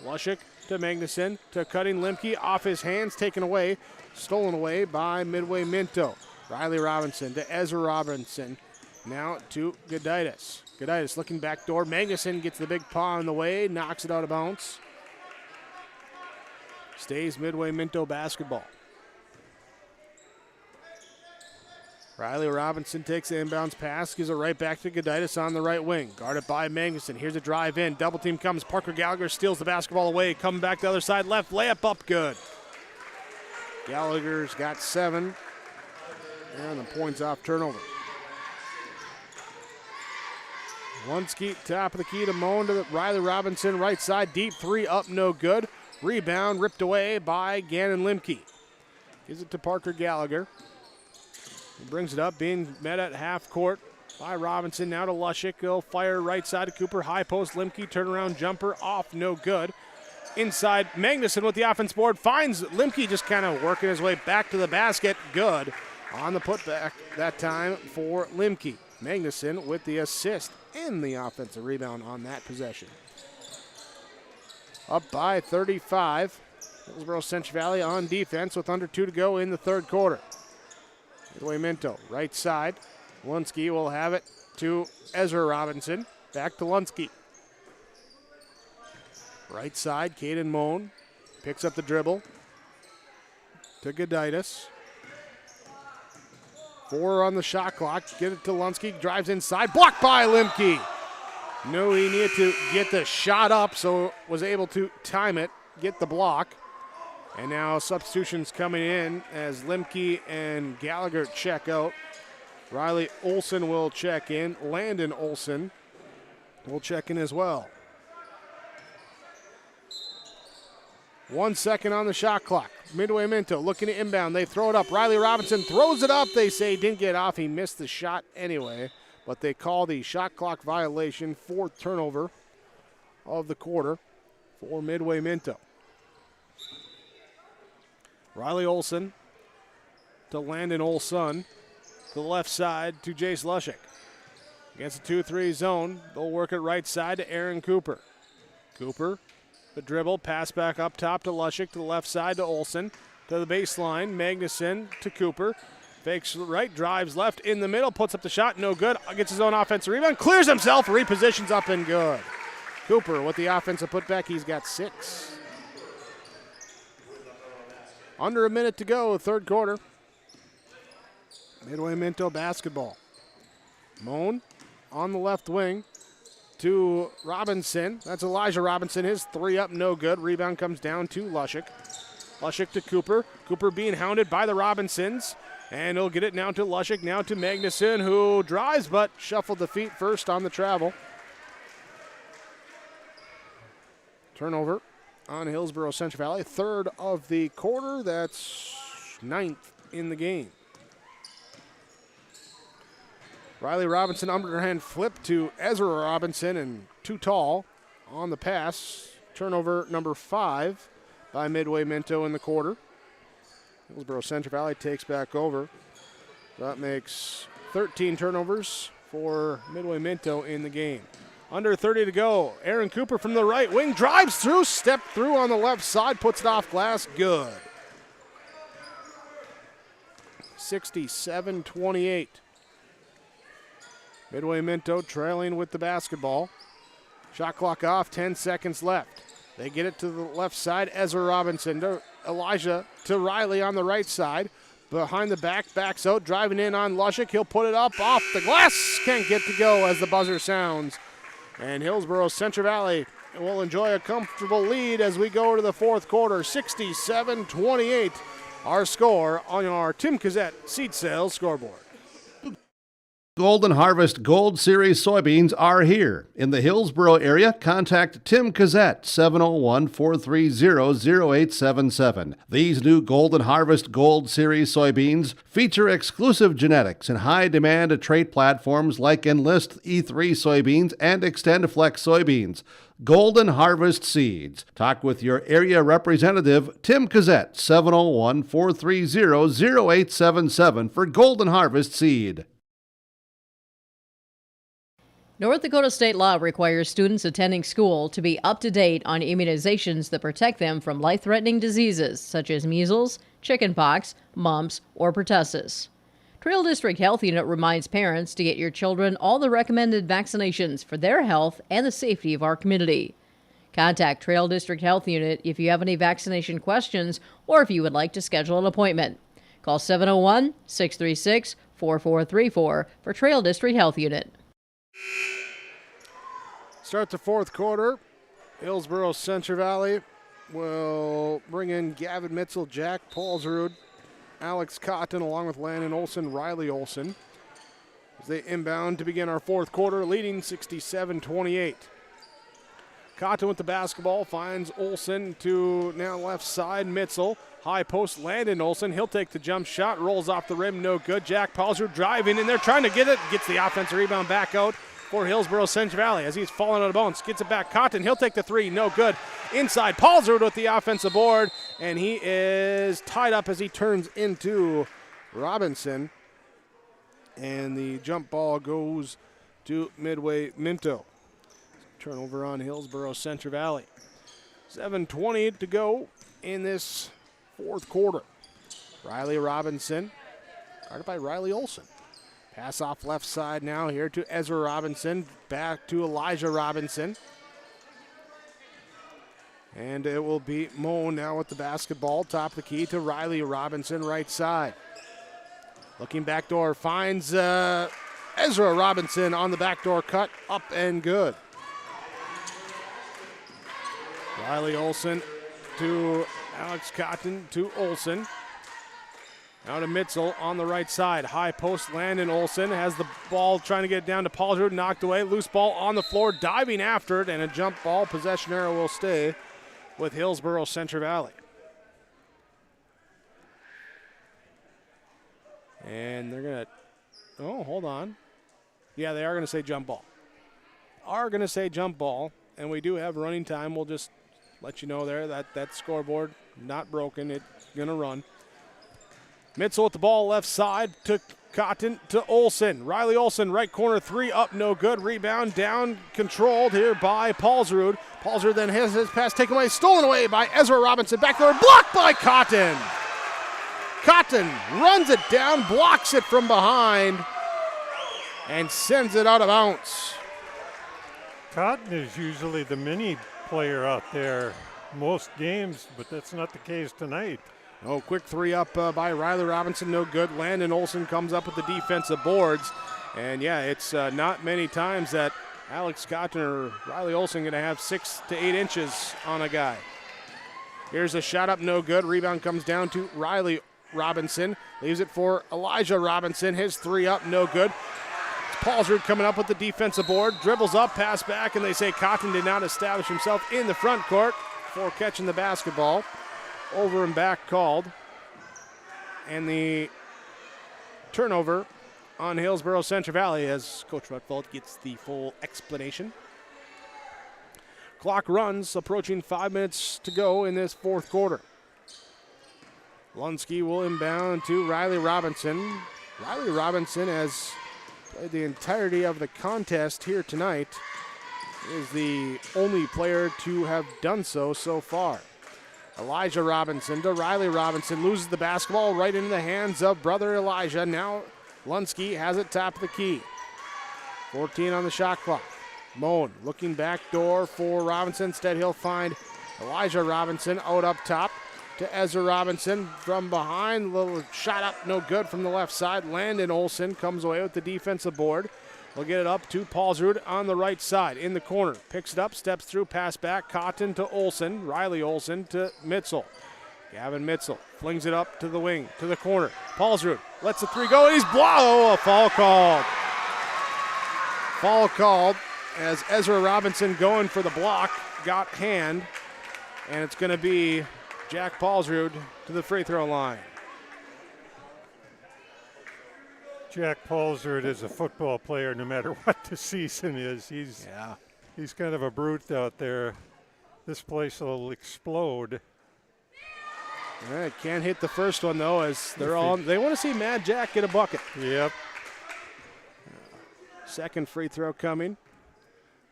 B: Lushik to Magnuson to cutting Limke off his hands, taken away, stolen away by Midway Minto. Riley Robinson to Ezra Robinson. Now to Goditis. Goditis looking back door. Magnuson gets the big paw in the way, knocks it out of bounds. Stays Midway Minto basketball. Riley Robinson takes the inbounds pass, gives it right back to Goditis on the right wing. Guarded by Magnuson. Here's a drive in. Double team comes. Parker Gallagher steals the basketball away. Coming back the other side left. Layup up good. Gallagher's got 7. And the points off turnover. Lunsky, top of the key to Moan to Riley Robinson. Right side, deep 3 up, no good. Rebound ripped away by Gannon Limke. Gives it to Parker Gallagher. He brings it up, being met at half court by Robinson. Now to Lushik. He'll fire right side to Cooper. High post, Limke, turnaround jumper off, no good. Inside, Magnuson with the offense board. Finds Limke just kind of working his way back to the basket. Good on the putback that time for Limke. Magnuson with the assist and the offensive rebound on that possession. Up by 35. Hillsboro Central Valley on defense with under 2 to go in the 3rd quarter. Midway Minto, right side. Lunsky will have it to Ezra Robinson. Back to Lunsky. Right side, Caden Moan picks up the dribble to Goditis. 4 on the shot clock. Get it to Lunsky. Drives inside. Blocked by Limke. No, he needed to get the shot up, so was able to time it, get the block. And now substitutions coming in as Limke and Gallagher check out. Riley Olson will check in. Landon Olson will check in as well. 1 second on the shot clock. Midway Minto looking to inbound. They throw it up. Riley Robinson throws it up. They say he didn't get off. He missed the shot anyway. But they call the shot clock violation. 4th turnover of the quarter for Midway Minto. Riley Olson to Landon Olson. To the left side to Jace Lushik. Against a 2-3 zone. They'll work it right side to Aaron Cooper. Cooper, the dribble, pass back up top to Lushik. To the left side to Olson. To the baseline, Magnuson to Cooper. Fakes right, drives left in the middle, puts up the shot, no good. Gets his own offensive rebound, clears himself, repositions up and good. Cooper with the offensive putback, he's got 6. Under a minute to go, 3rd quarter. Midway Minto basketball. Moan on the left wing to Robinson. That's Elijah Robinson. His 3 up, no good. Rebound comes down to Lushik. Lushik to Cooper. Cooper being hounded by the Robinsons. And he'll get it now to Lushik, now to Magnuson, who drives but shuffled the feet first on the travel. Turnover on Hillsboro Central Valley. 3rd of the quarter. That's 9th in the game. Riley Robinson underhand flip to Ezra Robinson and too tall on the pass. Turnover number 5 by Midway Minto in the quarter. Hillsboro Central Valley takes back over. That makes 13 turnovers for Midway Minto in the game. Under 30 to go. Aaron Cooper from the right wing drives through, step through on the left side, puts it off glass, good. 67-28. Midway Minto trailing with the basketball. Shot clock off, 10 seconds left. They get it to the left side. Ezra Robinson to Elijah to Riley on the right side. Behind the back, backs out, driving in on Lushik. He'll put it up off the glass. Can't get to go as the buzzer sounds. And Hillsboro Central Valley will enjoy a comfortable lead as we go to the fourth quarter. 67-28, our score on our Tim Cassette seed sales scoreboard.
L: Golden Harvest Gold Series soybeans are here. In the Hillsboro area, contact Tim Cassette, 701-430-0877. These new Golden Harvest Gold Series soybeans feature exclusive genetics and high-demand trait platforms like Enlist E3 soybeans and XtendFlex soybeans. Golden Harvest Seeds. Talk with your area representative, Tim Cassette, 701-430-0877 for Golden Harvest Seed.
I: North Dakota state law requires students attending school to be up to date on immunizations that protect them from life-threatening diseases such as measles, chickenpox, mumps, or pertussis. Trail District Health Unit reminds parents to get your children all the recommended vaccinations for their health and the safety of our community. Contact Trail District Health Unit if you have any vaccination questions or if you would like to schedule an appointment. Call 701-636-4434 for Trail District Health Unit.
B: Start the fourth quarter. Hillsboro Central Valley will bring in Gavin Mitzel, Jack Paulsrud, Alex Cotton, along with Landon Olson, Riley Olson, as they inbound to begin our fourth quarter, leading 67-28. Cotton with the basketball finds Olson to now left side. Mitzel, high post, Landon Olson. He'll take the jump shot, rolls off the rim, no good. Jack Paulsrud driving in there, trying to get it, gets the offensive rebound back out for Hillsboro Central Valley as he's falling out of bounds. Gets it back. Cotton, he'll take the three. No good. Inside, Paulsrud with the offensive board, and he is tied up as he turns into Robinson. And the jump ball goes to Midway Minto. Turnover on Hillsboro Central Valley. 7:20 to go in this fourth quarter. Riley Robinson, guarded by Riley Olson. Pass off left side now here to Ezra Robinson. Back to Elijah Robinson. And it will be Moe now with the basketball. Top of the key to Riley Robinson, right side. Looking backdoor, finds Ezra Robinson on the backdoor cut. Up and good. Riley Olson to Alex Cotton to Olson. Now to Mitzel on the right side. High post, Landon Olson has the ball, trying to get it down to Paulsrud, knocked away. Loose ball on the floor, diving after it, and a jump ball. Possession arrow will stay with Hillsboro Central Valley. And they're going to, oh, hold on. Yeah, they are going to say jump ball. And we do have running time. We'll just let you know there that scoreboard, not broken. It's going to run. Mitzel with the ball left side to Cotton to Olson. Riley Olson, right corner three, up, no good. Rebound down, controlled here by Paulsrud. Paulsrud then has his pass taken away, stolen away by Ezra Robinson. Back there, blocked by Cotton. Cotton runs it down, blocks it from behind, and sends it out of bounds.
R: Cotton is usually the mini player out there most games, but that's not the case tonight.
B: Oh, quick three up by Riley Robinson, no good. Landon Olson comes up with the defensive boards. And yeah, it's not many times that Alex Cotton or Riley Olson going to have 6 to 8 inches on a guy. Here's a shot up, no good. Rebound comes down to Riley Robinson. Leaves it for Elijah Robinson. His three up, no good. Paulsrud coming up with the defensive board. Dribbles up, pass back, and they say Cotton did not establish himself in the front court for catching the basketball. Over and back called. And the turnover on Hillsboro Central Valley as Coach Ruttfeld gets the full explanation. Clock runs, approaching 5 minutes to go in this fourth quarter. Lunsky will inbound to Riley Robinson. Riley Robinson has played the entirety of the contest here tonight. Is the only player to have done so far. Elijah Robinson to Riley Robinson, loses the basketball right into the hands of brother Elijah. Now Lunsky has it top of the key. 14 on the shot clock. Moan looking back door for Robinson. Instead he'll find Elijah Robinson out up top to Ezra Robinson from behind. Little shot up, no good from the left side. Landon Olson comes away with the defensive board. will get it up to Paulsrud on the right side in the corner. Picks it up, steps through, pass back. Cotton to Olsen. Riley Olsen to Mitzel. Gavin Mitzel flings it up to the wing, to the corner. Paulsrud lets the three go, and he's a foul called. Foul called as Ezra Robinson going for the block, got hand, and it's going to be Jack Paulsrud to the free throw line.
R: Jack Paulsrud is a football player no matter what the season is. He's kind of a brute out there. This place will explode.
B: All right, can't hit the first one, though, as they want to see Mad Jack get a bucket.
R: Yep.
B: Second free throw coming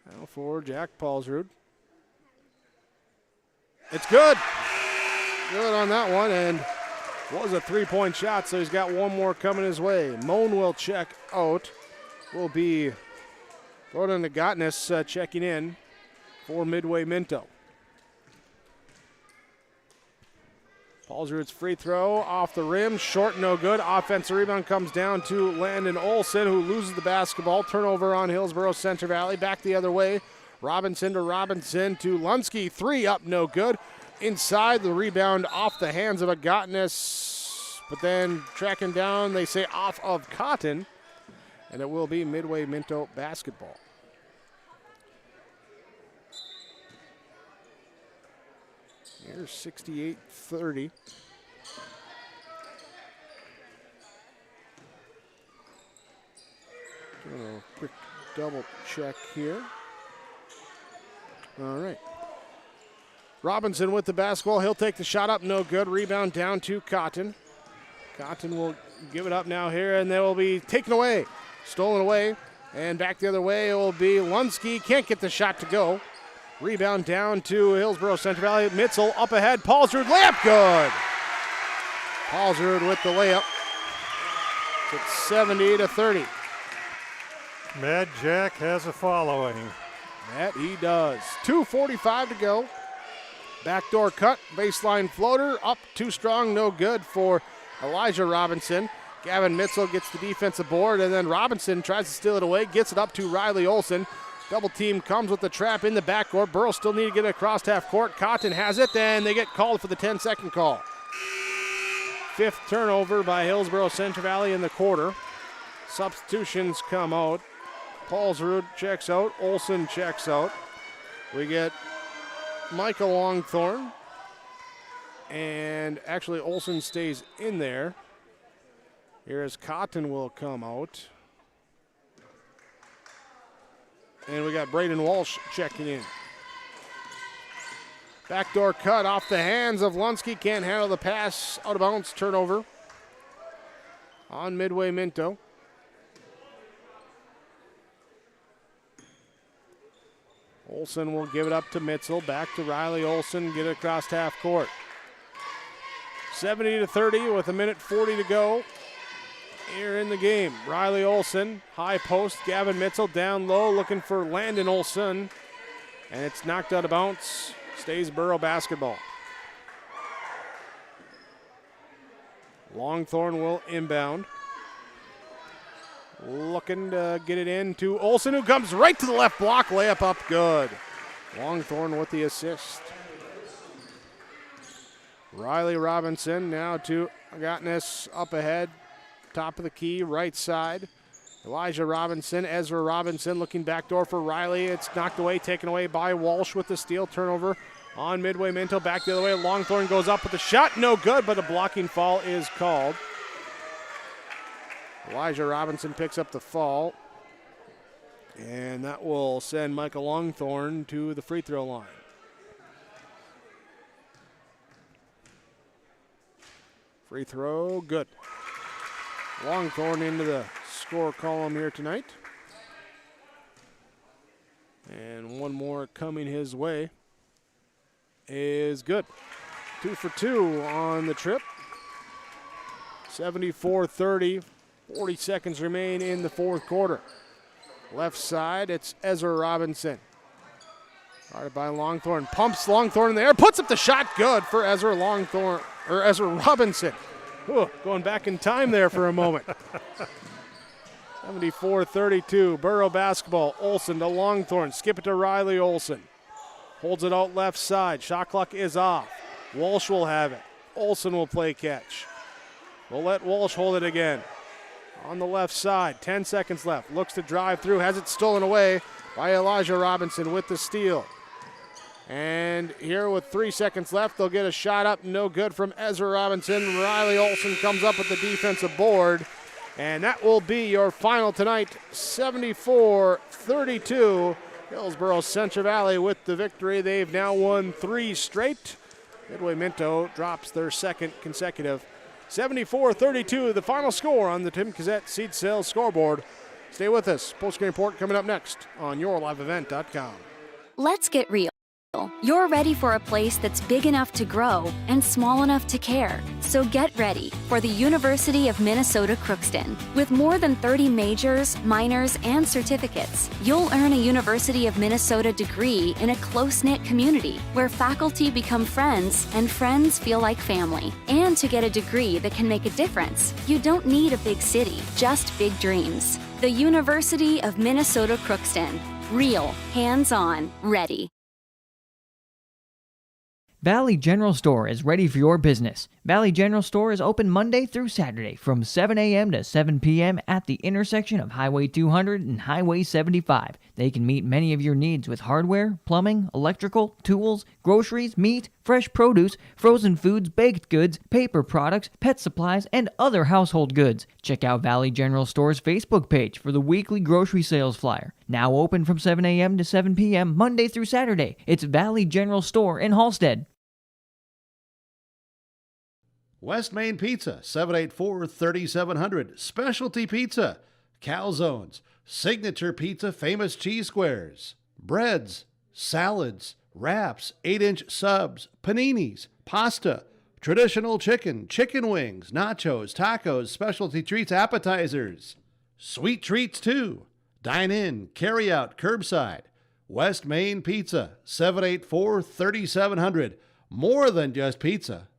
B: now for Jack Paulsrud. It's good. Good on that one, and was a three-point shot, so he's got one more coming his way. Moan will check out. Will be Gordon Nagotnis checking in for Midway Minto. Paulsrud's free throw off the rim, short, no good. Offensive rebound comes down to Landon Olsen, who loses the basketball. Turnover on Hillsboro Centre Valley. Back the other way. Robinson to Lunsky. Three up, no good. Inside, the rebound off the hands of Agotnis, but then tracking down, they say off of Cotton, and it will be Midway Minto basketball. Here's 68-30. Doing a quick double check here. All right. Robinson with the basketball. He'll take the shot up. No good. Rebound down to Cotton. Cotton will give it up now here, and they will be taken away. Stolen away. And back the other way, it will be Lunsky. Can't get the shot to go. Rebound down to Hillsboro Centre Valley. Mitzel up ahead. Paulsrud layup good. Paulsrud with the layup. It's 70-30.
R: Mad Jack has a following.
B: That he does. 2:45 to go. Backdoor cut, baseline floater, up too strong, no good for Elijah Robinson. Gavin Mitzel gets the defensive board, and then Robinson tries to steal it away, gets it up to Riley Olsen. Double team comes with the trap in the backcourt. Burrow still need to get it across half court. Cotton has it, and they get called for the 10-second call. Fifth turnover by Hillsboro Centre Valley in the quarter. Substitutions come out. Paulsrud checks out. Olsen checks out. We get Michael Longthorne. And actually Olsen stays in there. Here's Cotton will come out. And we got Braden Walsh checking in. Backdoor cut off the hands of Lunsky. Can't handle the pass. Out of bounds. Turnover on Midway Minto. Olsen will give it up to Mitzel. Back to Riley Olsen. Get it across half court. 70-30 with 1:40 to go here in the game. Riley Olsen, high post. Gavin Mitzel down low looking for Landon Olsen. And it's knocked out of bounds. Stays Burrow basketball. Longthorne will inbound. Looking to get it in to Olsen, who comes right to the left block. Layup up good. Longthorne with the assist. Riley Robinson now to Agotnis up ahead. Top of the key, right side. Elijah Robinson, Ezra Robinson looking backdoor for Riley. It's knocked away, taken away by Walsh with the steal. Turnover on Midway Minto. Back the other way. Longthorne goes up with the shot. No good, but a blocking foul is called. Elijah Robinson picks up the fall. And that will send Michael Longthorne to the free throw line. Free throw, good. Longthorne into the score column here tonight. And one more coming his way is good. 2 for 2 on the trip. 74-30. 40 seconds remain in the fourth quarter. Left side, it's Ezra Robinson. Guarded by Longthorne. Pumps Longthorne in the air. Puts up the shot. Good for Ezra Robinson. Ooh, going back in time there for a moment. 74-32, Borough basketball. Olsen to Longthorn, skip it to Riley Olsen. Holds it out left side, shot clock is off. Walsh will have it. Olsen will play catch. We'll let Walsh hold it again. On the left side, 10 seconds left. Looks to drive through, has it stolen away by Elijah Robinson with the steal. And here with 3 seconds left, they'll get a shot up, no good from Ezra Robinson. Riley Olsen comes up with the defensive board. And that will be your final tonight, 74-32. Hillsboro Central Valley with the victory. They've now won 3 straight. Midway Minto drops their second consecutive. 74-32, the final score on the Tim Cassette Seed Sales scoreboard. Stay with us. Postgame report coming up next on yourliveevent.com.
K: Let's get real. You're ready for a place that's big enough to grow and small enough to care. So get ready for the University of Minnesota Crookston. With more than 30 majors, minors, and certificates, you'll earn a University of Minnesota degree in a close-knit community where faculty become friends and friends feel like family. And to get a degree that can make a difference, you don't need a big city, just big dreams. The University of Minnesota Crookston. Real, hands-on, ready.
H: Valley General Store is ready for your business. Valley General Store is open Monday through Saturday from 7 a.m. to 7 p.m. at the intersection of Highway 200 and Highway 75. They can meet many of your needs with hardware, plumbing, electrical, tools, groceries, meat, fresh produce, frozen foods, baked goods, paper products, pet supplies, and other household goods. Check out Valley General Store's Facebook page for the weekly grocery sales flyer. Now open from 7 a.m. to 7 p.m. Monday through Saturday. It's Valley General Store in Halstead.
L: West Main Pizza, 784-3700. Specialty Pizza, Calzones, Signature Pizza, Famous Cheese Squares, breads, salads, wraps, 8-inch subs, paninis, pasta, traditional chicken, chicken wings, nachos, tacos, specialty treats, appetizers, sweet treats too. Dine in, carry out, curbside. West Main Pizza, 784-3700. More than just pizza.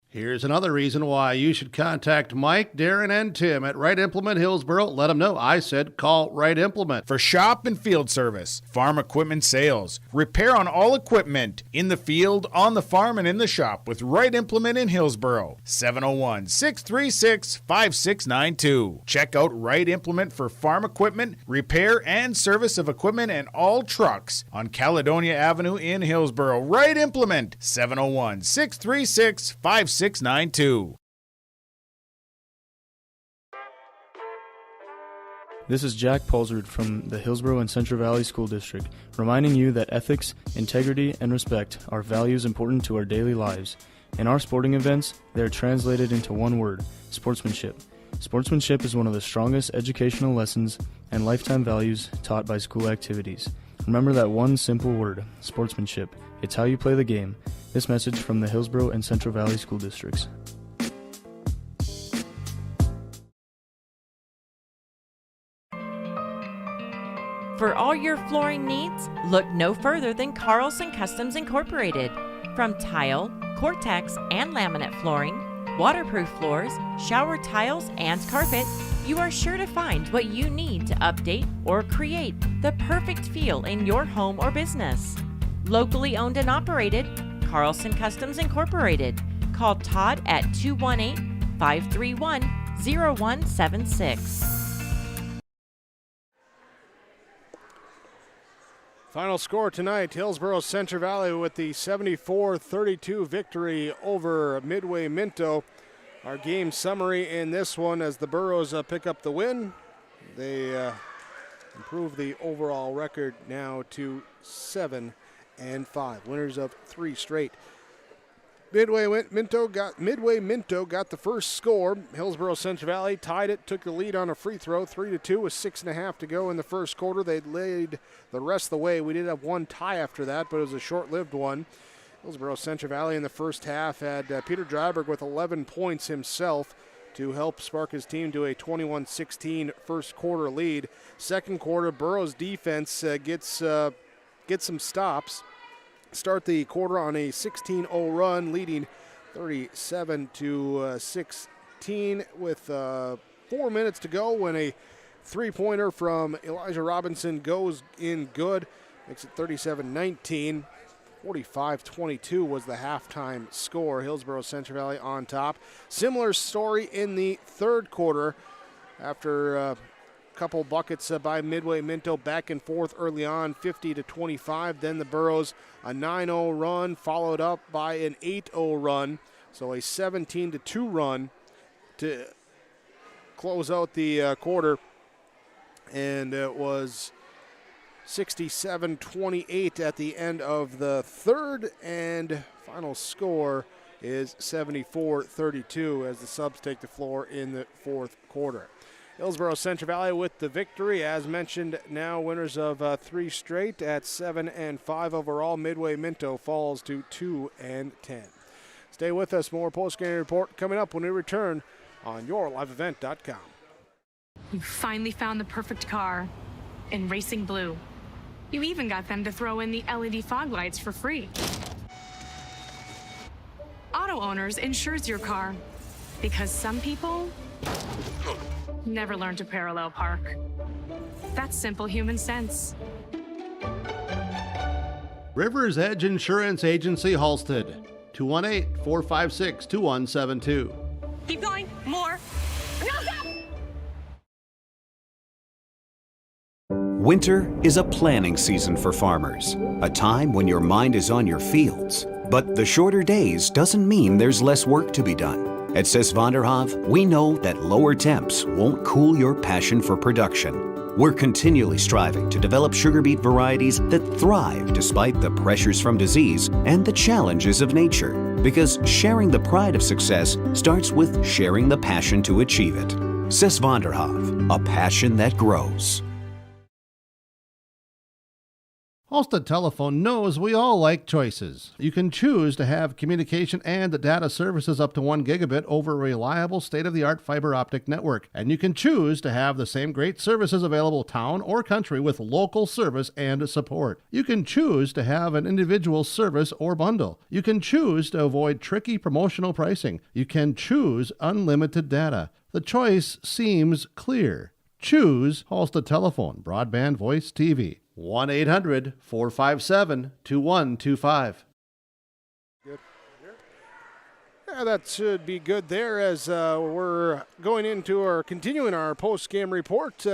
L: Here's another reason why you should contact Mike, Darren, and Tim at Wright Implement Hillsboro. Let them know I said call Wright Implement.
M: For shop and field service, farm equipment sales, repair on all equipment, in the field, on the farm, and in the shop with Wright Implement in Hillsboro. 701-636-5692. Check out Wright Implement for farm equipment, repair, and service of equipment and all trucks on Caledonia Avenue in Hillsboro. Wright Implement, 701-636-5692.
N: This is Jack Pulsard from the Hillsboro and Central Valley School District, reminding you that ethics, integrity, and respect are values important to our daily lives. In our sporting events, they are translated into one word: sportsmanship. Sportsmanship is one of the strongest educational lessons and lifetime values taught by school activities. Remember that one simple word: sportsmanship. It's how you play the game. This message from the Hillsboro and Central Valley School Districts.
J: For all your flooring needs, look no further than Carlson Customs Incorporated. From tile, Cortex, and laminate flooring, waterproof floors, shower tiles, and carpet, you are sure to find what you need to update or create the perfect feel in your home or business. Locally owned and operated, Carlson Customs Incorporated. Call Todd at 218-531-0176.
B: Final score tonight, Hillsboro Central Valley with the 74-32 victory over Midway Minto. Our game summary in this one as the Burros pick up the win. They improve the overall record now to 7-5. Winners of 3 straight. Midway Minto got the first score. Hillsboro Central Valley tied it, took the lead on a free throw, 3-2 with 6.5 to go in the first quarter. They laid the rest of the way. We did have one tie after that, but it was a short-lived one. Hillsboro Central Valley in the first half had Peter Dryberg with 11 points himself to help spark his team to a 21-16 first quarter lead. Second quarter, Burrows' defense gets some stops. Start the quarter on a 16-0 run, leading 37-6 19 with 4 minutes to go when a three-pointer from Elijah Robinson goes in good. Makes it 37-19. 45-22 was the halftime score. Hillsboro Central Valley on top. Similar story in the third quarter after a couple buckets by Midway Minto back and forth early on, 50-25. Then the Burros a 9-0 run followed up by an 8-0 run. So a 17-2 run to close out the quarter. And it was 67-28 at the end of the third, and final score is 74-32 as the subs take the floor in the fourth quarter. Hillsboro Central Valley with the victory. As mentioned, now winners of 3 straight at 7-5 overall. Midway Minto falls to 2-10. Stay with us. More post-game report coming up when we return on yourliveevent.com.
O: You finally found the perfect car in racing blue. You even got them to throw in the LED fog lights for free. Auto Owners insures your car because some people never learn to parallel park. That's simple human sense.
L: Rivers Edge Insurance Agency, Halstead, 218-456-2172.
O: Keep going, more. No, stop!
P: Winter is a planning season for farmers, a time when your mind is on your fields. But the shorter days doesn't mean there's less work to be done. At Sis van der Haaf, we know that lower temps won't cool your passion for production. We're continually striving to develop sugar beet varieties that thrive despite the pressures from disease and the challenges of nature. Because sharing the pride of success starts with sharing the passion to achieve it. Sis van der Haaf, a passion that grows.
L: Halstead Telephone knows we all like choices. You can choose to have communication and data services up to 1 gigabit over a reliable state-of-the-art fiber optic network. And you can choose to have the same great services available town or country with local service and support. You can choose to have an individual service or bundle. You can choose to avoid tricky promotional pricing. You can choose unlimited data. The choice seems clear. Choose Halstead Telephone, broadband voice TV. 1-800-457-2125.
B: Good. Yeah, that should be good there as we're going into or continuing our post-game report.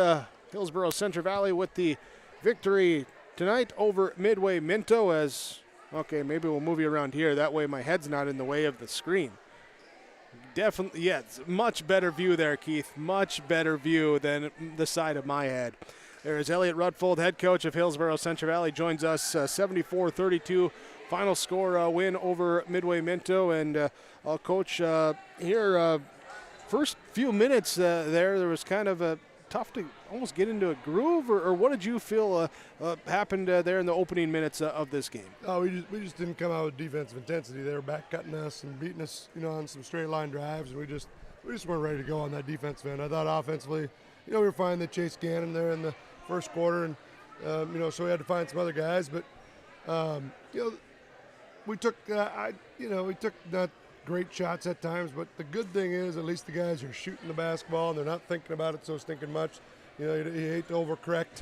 B: Hillsboro Central Valley with the victory tonight over Midway Minto as, okay, maybe we'll move you around here. That way my head's not in the way of the screen. Definitely, yeah, it's much better view there, Keith. Much better view than the side of my head. There's Elliot Rutfold, head coach of Hillsboro Central Valley, joins us 74-32. Final score win over Midway Minto. And Coach, here, first few minutes there was kind of tough to almost get into a groove, or what did you feel happened there in the opening minutes of this game?
Q: Oh, we just didn't come out with defensive intensity. They were back cutting us and beating us, on some straight line drives, and we just weren't ready to go on that defensive end. I thought offensively, we were fine. They chased Gannon there in the first quarter, and so we had to find some other guys. But we took not great shots at times. But the good thing is, at least the guys are shooting the basketball and they're not thinking about it so stinking much. You hate to overcorrect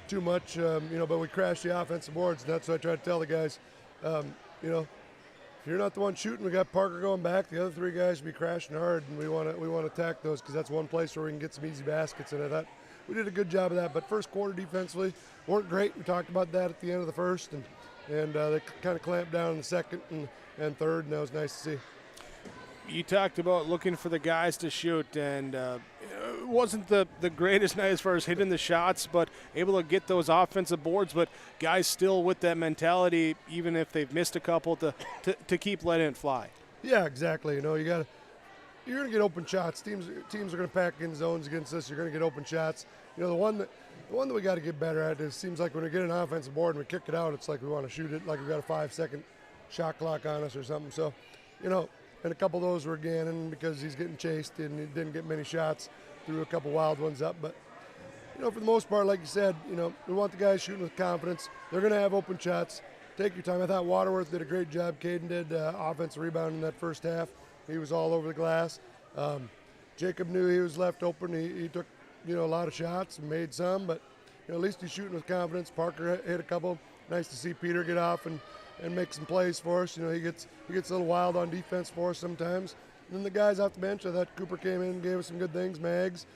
Q: too much. But we crashed the offensive boards, and that's what I try to tell the guys. If you're not the one shooting, we got Parker going back. The other 3 guys should be crashing hard, and we want to attack those because that's one place where we can get some easy baskets. And I thought we did a good job of that. But first quarter defensively weren't great. We talked about that at the end of the first, and they kind of clamped down in the second and third, and that was nice to see.
B: You talked about looking for the guys to shoot, and it wasn't the greatest night as far as hitting the shots, but able to get those offensive boards, but guys still with that mentality, even if they've missed a couple, to keep letting it fly.
Q: Yeah, exactly. You're going to get open shots. Teams are going to pack in zones against us. You're going to get open shots. The one that we got to get better at is, it seems like when we get an offensive board and we kick it out, it's like we want to shoot it like we got a 5-second shot clock on us or something. So, and a couple of those were Gannon because he's getting chased and he didn't get many shots. Threw a couple wild ones up. But, for the most part, like you said, we want the guys shooting with confidence. They're going to have open shots. Take your time. I thought Waterworth did a great job. Caden did offensive rebound in that first half. He was all over the glass. Jacob knew he was left open. He took, a lot of shots and made some, but at least he's shooting with confidence. Parker hit a couple. Nice to see Peter get off and make some plays for us. He gets a little wild on defense for us sometimes. And then the guys off the bench, I thought Cooper came in and gave us some good things. Mags,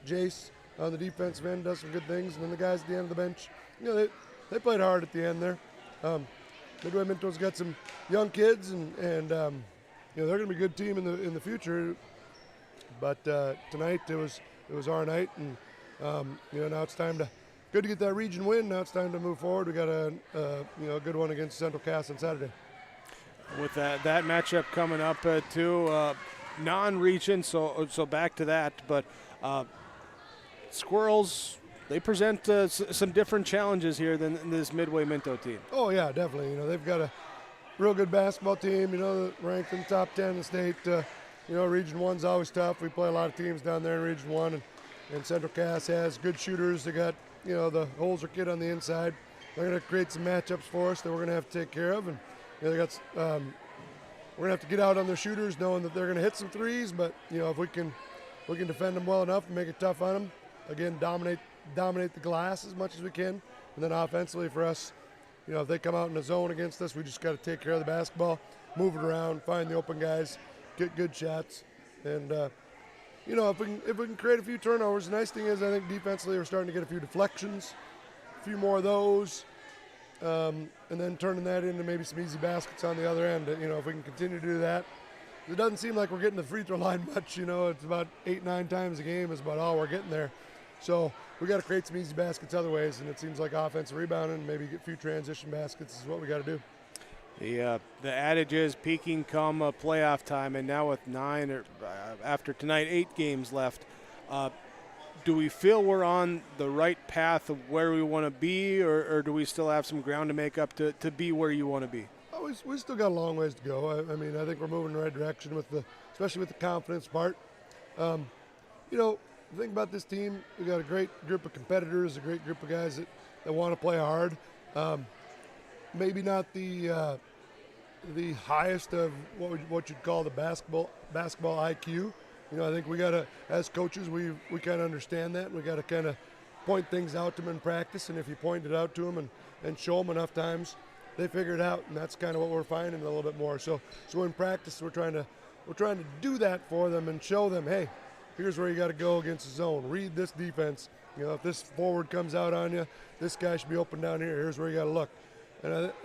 Q: Jace on the defensive end does some good things. And then the guys at the end of the bench, they played hard at the end there. Midway Minto's got some young kids, and they're going to be a good team in the future. But tonight it was our night, and now it's time to good to get that region win. Now it's time to move forward. We got a good one against Central Cass on Saturday.
B: With that matchup coming up too, non-region, so back to that. But Squirrels, they present some different challenges here than this Midway Minto team.
Q: Oh yeah, definitely. They've got a real good basketball team. Ranked in the top 10 in the state. Region 1's always tough. We play a lot of teams down there in Region 1, and Central Cass has good shooters. They got the Holzer kid on the inside. They're going to create some matchups for us that we're going to have to take care of, and they got. We're going to have to get out on their shooters, knowing that they're going to hit some threes. But if we can defend them well enough and make it tough on them. Again, dominate the glass as much as we can, and then offensively for us, if they come out in the zone against us, we just got to take care of the basketball, move it around, find the open guys, get good shots, and if we can create a few turnovers. The nice thing is I think defensively we're starting to get a few deflections, a few more of those, and then turning that into maybe some easy baskets on the other end. If we can continue to do that. It doesn't seem like we're getting the free throw line much. It's about 8-9 times a game is about all we're getting there. So we got to create some easy baskets other ways, and it seems like offensive rebounding, maybe get a few transition baskets is what we got to do.
B: The adage is peaking come playoff time, and now with after tonight 8 games left, do we feel we're on the right path of where we want to be, or do we still have some ground to make up to be where you want to be?
Q: We still got a long ways to go. I think we're moving in the right direction especially with the confidence part. The thing about this team, we got a great group of competitors, a great group of guys that want to play hard. Maybe not the highest of what you'd call the basketball IQ. I think we got to, as coaches, we kind of understand that. We got to kind of point things out to them in practice, and if you point it out to them and show them enough times, they figure it out, and that's kind of what we're finding a little bit more. So in practice, we're trying to do that for them and show them, hey, here's where you got to go against the zone. Read this defense. If this forward comes out on you, this guy should be open down here. Here's where you got to look.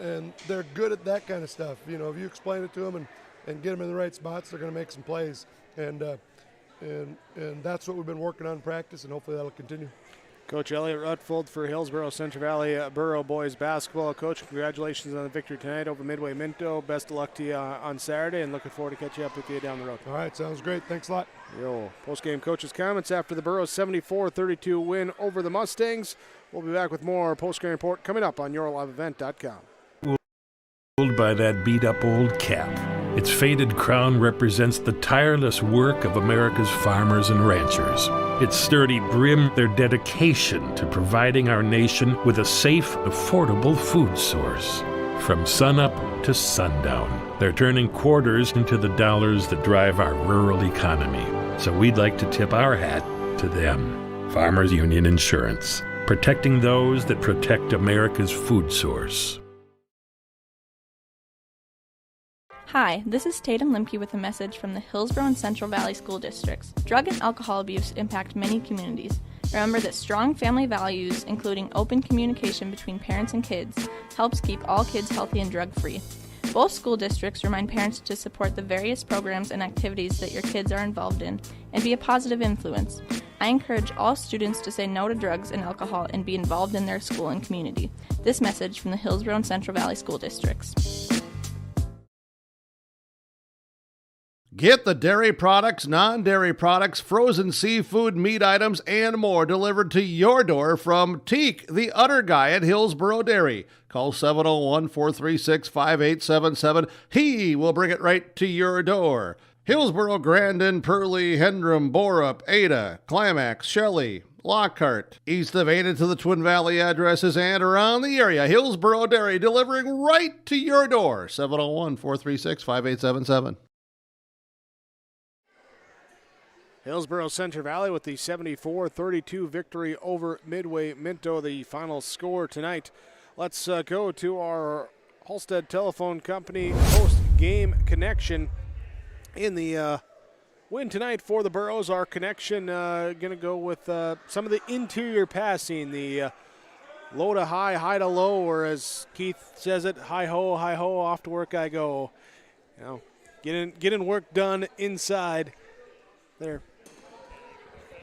Q: And they're good at that kind of stuff. If you explain it to them and get them in the right spots, they're going to make some plays. And that's what we've been working on in practice, and hopefully that'll continue.
B: Coach Elliot Rutfold for Hillsboro Central Valley Borough boys basketball. Coach, congratulations on the victory tonight over Midway Minto. Best of luck to you on Saturday, and looking forward to catching up with you down the road.
Q: All right, sounds great. Thanks a lot.
B: Post-game coaches' comments after the Borough's 74-32 win over the Mustangs. We'll be back with more post-game report coming up on YourLiveEvent.com.
S: Ruled by that beat-up old cap. Its faded crown represents the tireless work of America's farmers and ranchers. Its sturdy brim, their dedication to providing our nation with a safe, affordable food source. From sunup to sundown, they're turning quarters into the dollars that drive our rural economy. So we'd like to tip our hat to them. Farmers Union Insurance, protecting those that protect America's food source.
U: Hi, this is Tatum Limke with a message from the Hillsboro and Central Valley School Districts. Drug and alcohol abuse impact many communities. Remember that strong family values, including open communication between parents and kids, helps keep all kids healthy and drug-free. Both school districts remind parents to support the various programs and activities that your kids are involved in and be a positive influence. I encourage all students to say no to drugs and alcohol and be involved in their school and community. This message from the Hillsboro and Central Valley School Districts.
L: Get the dairy products, non-dairy products, frozen seafood, meat items, and more delivered to your door from Teak, the Udder Guy at Hillsboro Dairy. Call 701-436-5877. He will bring it right to your door. Hillsboro, Grandin, Purley, Hendrum, Borup, Ada, Climax, Shelley, Lockhart. East of Ada to the Twin Valley addresses and around the area. Hillsboro Dairy delivering right to your door. 701-436-5877.
B: Hillsboro Central Valley with the 74-32 victory over Midway Minto, the final score tonight. Let's go to our Halstead Telephone Company post-game connection. In the win tonight for the Burros, our connection going to go with some of the interior passing, the low to high, high to low, or as Keith says it, hi ho, off to work I go. You know, getting work done inside there.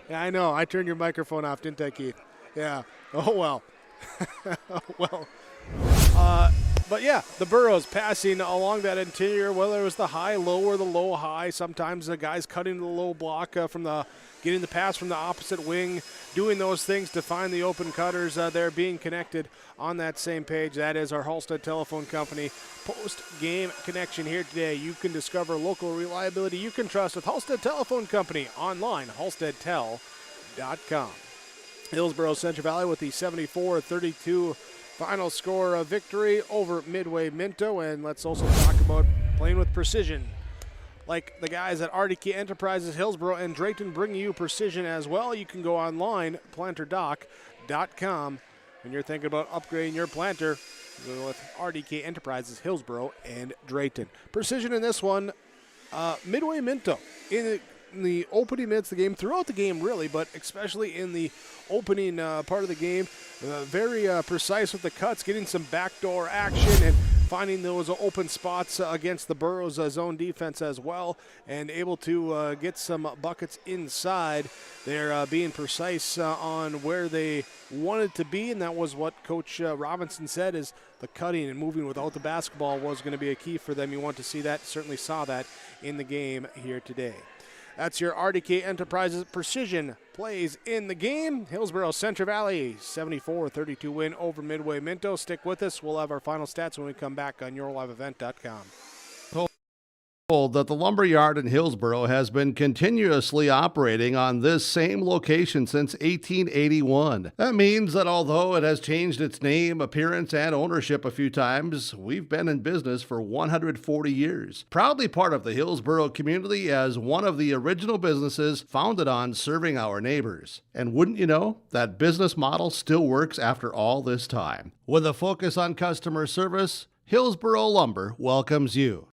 B: Yeah, I know. I turned your microphone off, didn't I, Keith? Yeah. Oh, well. Oh, well. But, yeah, the Burros passing along that interior, whether it was the high-low or the low-high. Sometimes the guys cutting the low block getting the pass from the opposite wing, doing those things to find the open cutters. They're being connected on that same page. That is our Halstead Telephone Company post-game connection here today. You can discover local reliability you can trust with Halstead Telephone Company online, halsteadtel.com. Hillsboro Central Valley with the 74-32 final score of victory over Midway Minto. And let's also talk about playing with precision. Like the guys at RDK Enterprises, Hillsboro and Drayton bring you precision as well. You can go online, planterdoc.com. When you're thinking about upgrading your planter, go with RDK Enterprises, Hillsboro and Drayton. Precision in this one, Midway Minto in the opening minutes of the game, throughout the game really, but especially in the opening part of the game, very precise with the cuts, getting some backdoor action and finding those open spots against the Burros zone defense as well, and able to get some buckets inside. They're being precise on where they wanted to be, and that was what Coach Robinson said, is the cutting and moving without the basketball was going to be a key for them. You want to see that, certainly saw that in the game here today. That's your RDK Enterprises precision plays in the game. Hillsboro Central Valley 74-32 win over Midway Minto. Stick with us. We'll have our final stats when we come back on yourliveevent.com.
L: That the lumberyard in Hillsboro has been continuously operating on this same location since 1881. That means that although it has changed its name, appearance, and ownership a few times, we've been in business for 140 years. Proudly part of the Hillsboro community as one of the original businesses founded on serving our neighbors. And wouldn't you know, that business model still works after all this time. With a focus on customer service, Hillsboro Lumber welcomes you.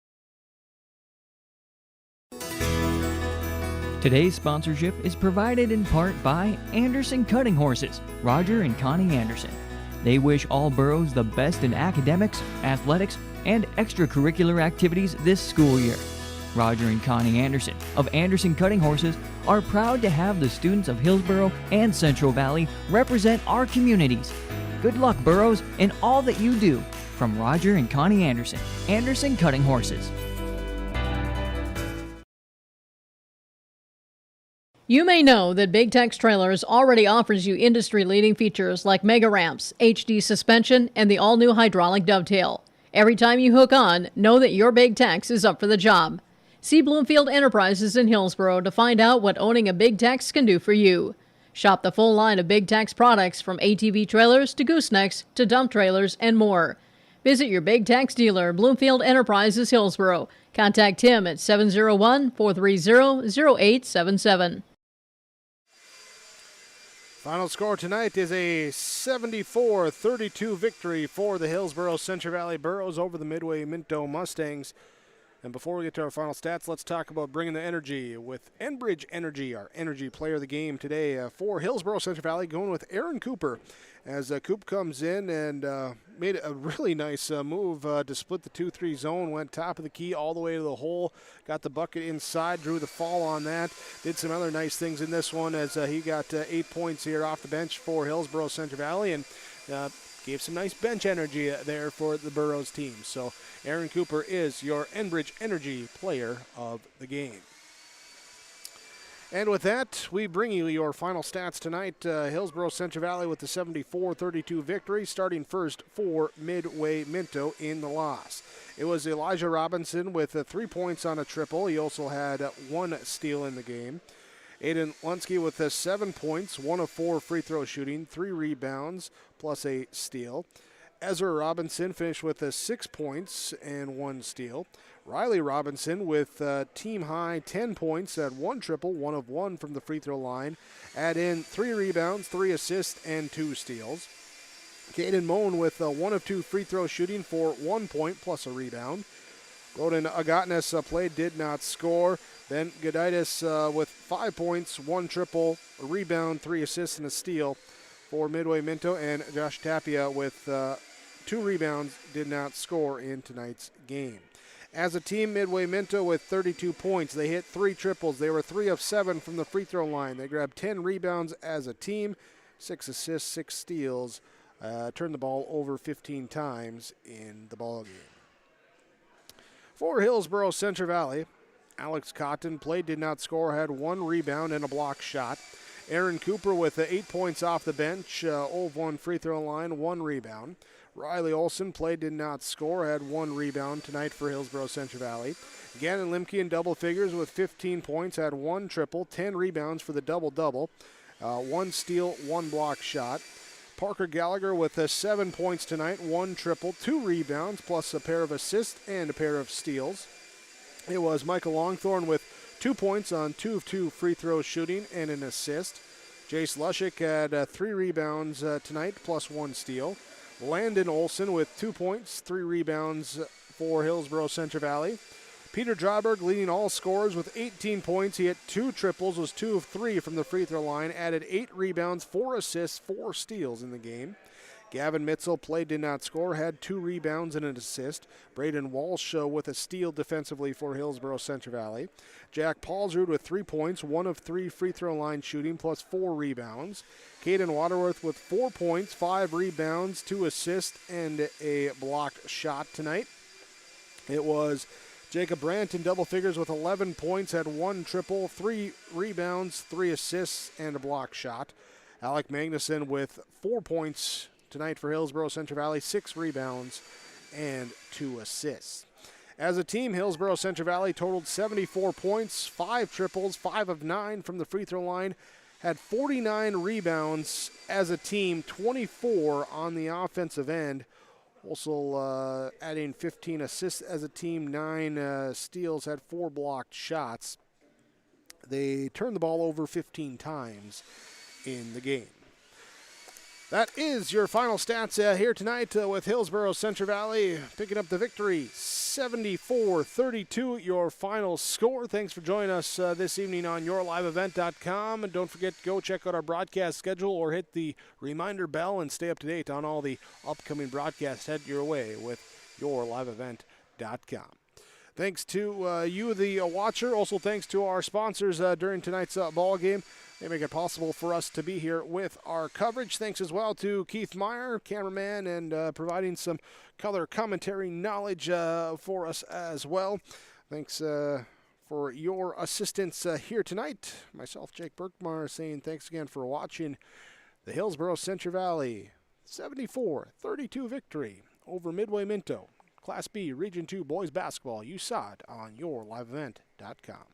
H: Today's sponsorship is provided in part by Anderson Cutting Horses, Roger and Connie Anderson. They wish all Burros the best in academics, athletics, and extracurricular activities this school year. Roger and Connie Anderson of Anderson Cutting Horses are proud to have the students of Hillsboro and Central Valley represent our communities. Good luck, Burros, in all that you do. From Roger and Connie Anderson, Anderson Cutting Horses.
I: You may know that Big Tex Trailers already offers you industry-leading features like mega ramps, HD suspension, and the all-new hydraulic dovetail. Every time you hook on, know that your Big Tex is up for the job. See Bloomfield Enterprises in Hillsboro to find out what owning a Big Tex can do for you. Shop the full line of Big Tex products from ATV trailers to goosenecks to dump trailers and more. Visit your Big Tex dealer, Bloomfield Enterprises, Hillsboro. Contact him at 701-430-0877.
B: Final score tonight is a 74-32 victory for the Hillsboro Central Valley Burros over the Midway Minto Mustangs. And before we get to our final stats, let's talk about bringing the energy with Enbridge Energy, our energy player of the game today for Hillsboro Central Valley, going with Aaron Cooper. As Coop comes in and made a really nice move to split the 2-3 zone, went top of the key all the way to the hole, got the bucket inside, drew the fall on that, did some other nice things in this one as he got 8 points here off the bench for Hillsboro Central Valley, and gave some nice bench energy there for the Burros team. So Aaron Cooper is your Enbridge Energy player of the game. And with that, we bring you your final stats tonight. Hillsboro Central Valley with the 74-32 victory, starting first for Midway Minto in the loss. It was Elijah Robinson with 3 points on a triple. He also had 1 steal in the game. Aiden Lunsky with 7 points, 1 of 4 free throw shooting, 3 rebounds, plus a steal. Ezra Robinson finished with 6 points and 1 steal. Riley Robinson with team-high 10 points, had 1 triple, 1 of 1 from the free throw line. Add in 3 rebounds, 3 assists, and 2 steals. Caden Moan with 1 of 2 free throw shooting for 1 point plus a rebound. Roden Agatnes played, did not score. Ben Goditis with 5 points, 1 triple, a rebound, 3 assists, and a steal for Midway Minto. And Josh Tapia with 2 rebounds, did not score in tonight's game. As a team, Midway Minto with 32 points. They hit 3 triples. They were 3 of 7 from the free throw line. They grabbed 10 rebounds as a team, 6 assists, 6 steals, turned the ball over 15 times in the ball game. For Hillsboro Central Valley, Alex Cotton played, did not score, had 1 rebound and a block shot. Aaron Cooper with 8 points off the bench, 0 of 1 free throw line, 1 rebound. Riley Olson played, did not score, had 1 rebound tonight for Hillsboro Central Valley. Gannon Limke in double figures with 15 points, had 1 triple, 10 rebounds for the double-double, 1 steal, 1 block shot. Parker Gallagher with 7 points tonight, 1 triple, 2 rebounds, plus a pair of assists and a pair of steals. It was Michael Longthorne with 2 points on 2 of 2 free throw shooting and an assist. Jace Lushik had 3 rebounds tonight, plus 1 steal. Landon Olson with 2 points, 3 rebounds for Hillsboro Central Valley. Peter Dryberg leading all scorers with 18 points. He hit 2 triples, was 2 of 3 from the free throw line, added 8 rebounds, 4 assists, 4 steals in the game. Gavin Mitzel played, did not score, had 2 rebounds and an assist. Braden Walsh with a steal defensively for Hillsboro Central Valley. Jack Paulsrud with 3 points, 1 of 3 free throw line shooting, plus 4 rebounds. Caden Waterworth with 4 points, 5 rebounds, 2 assists, and a blocked shot tonight. It was Jacob Brandt in double figures with 11 points, had 1 triple, 3 rebounds, 3 assists, and a block shot. Alec Magnuson with 4 points tonight for Hillsboro Central Valley, 6 rebounds, and 2 assists. As a team, Hillsboro Central Valley totaled 74 points, 5 triples, 5 of 9 from the free throw line, had 49 rebounds as a team, 24 on the offensive end. Also adding 15 assists as a team, 9 steals, had 4 blocked shots. They turned the ball over 15 times in the game. That is your final stats here tonight with Hillsboro Central Valley picking up the victory, 74-32, your final score. Thanks for joining us this evening on yourliveevent.com. And don't forget to go check out our broadcast schedule or hit the reminder bell and stay up to date on all the upcoming broadcasts headed your way with yourliveevent.com. Thanks to you, the watcher. Also thanks to our sponsors during tonight's ball game. They make it possible for us to be here with our coverage. Thanks as well to Keith Meyer, cameraman, and providing some color commentary knowledge for us as well. Thanks for your assistance here tonight. Myself, Jake Berkmeyer, saying thanks again for watching the Hillsboro Central Valley 74-32 victory over Midway Minto. Class B Region 2 boys basketball. You saw it on yourliveevent.com.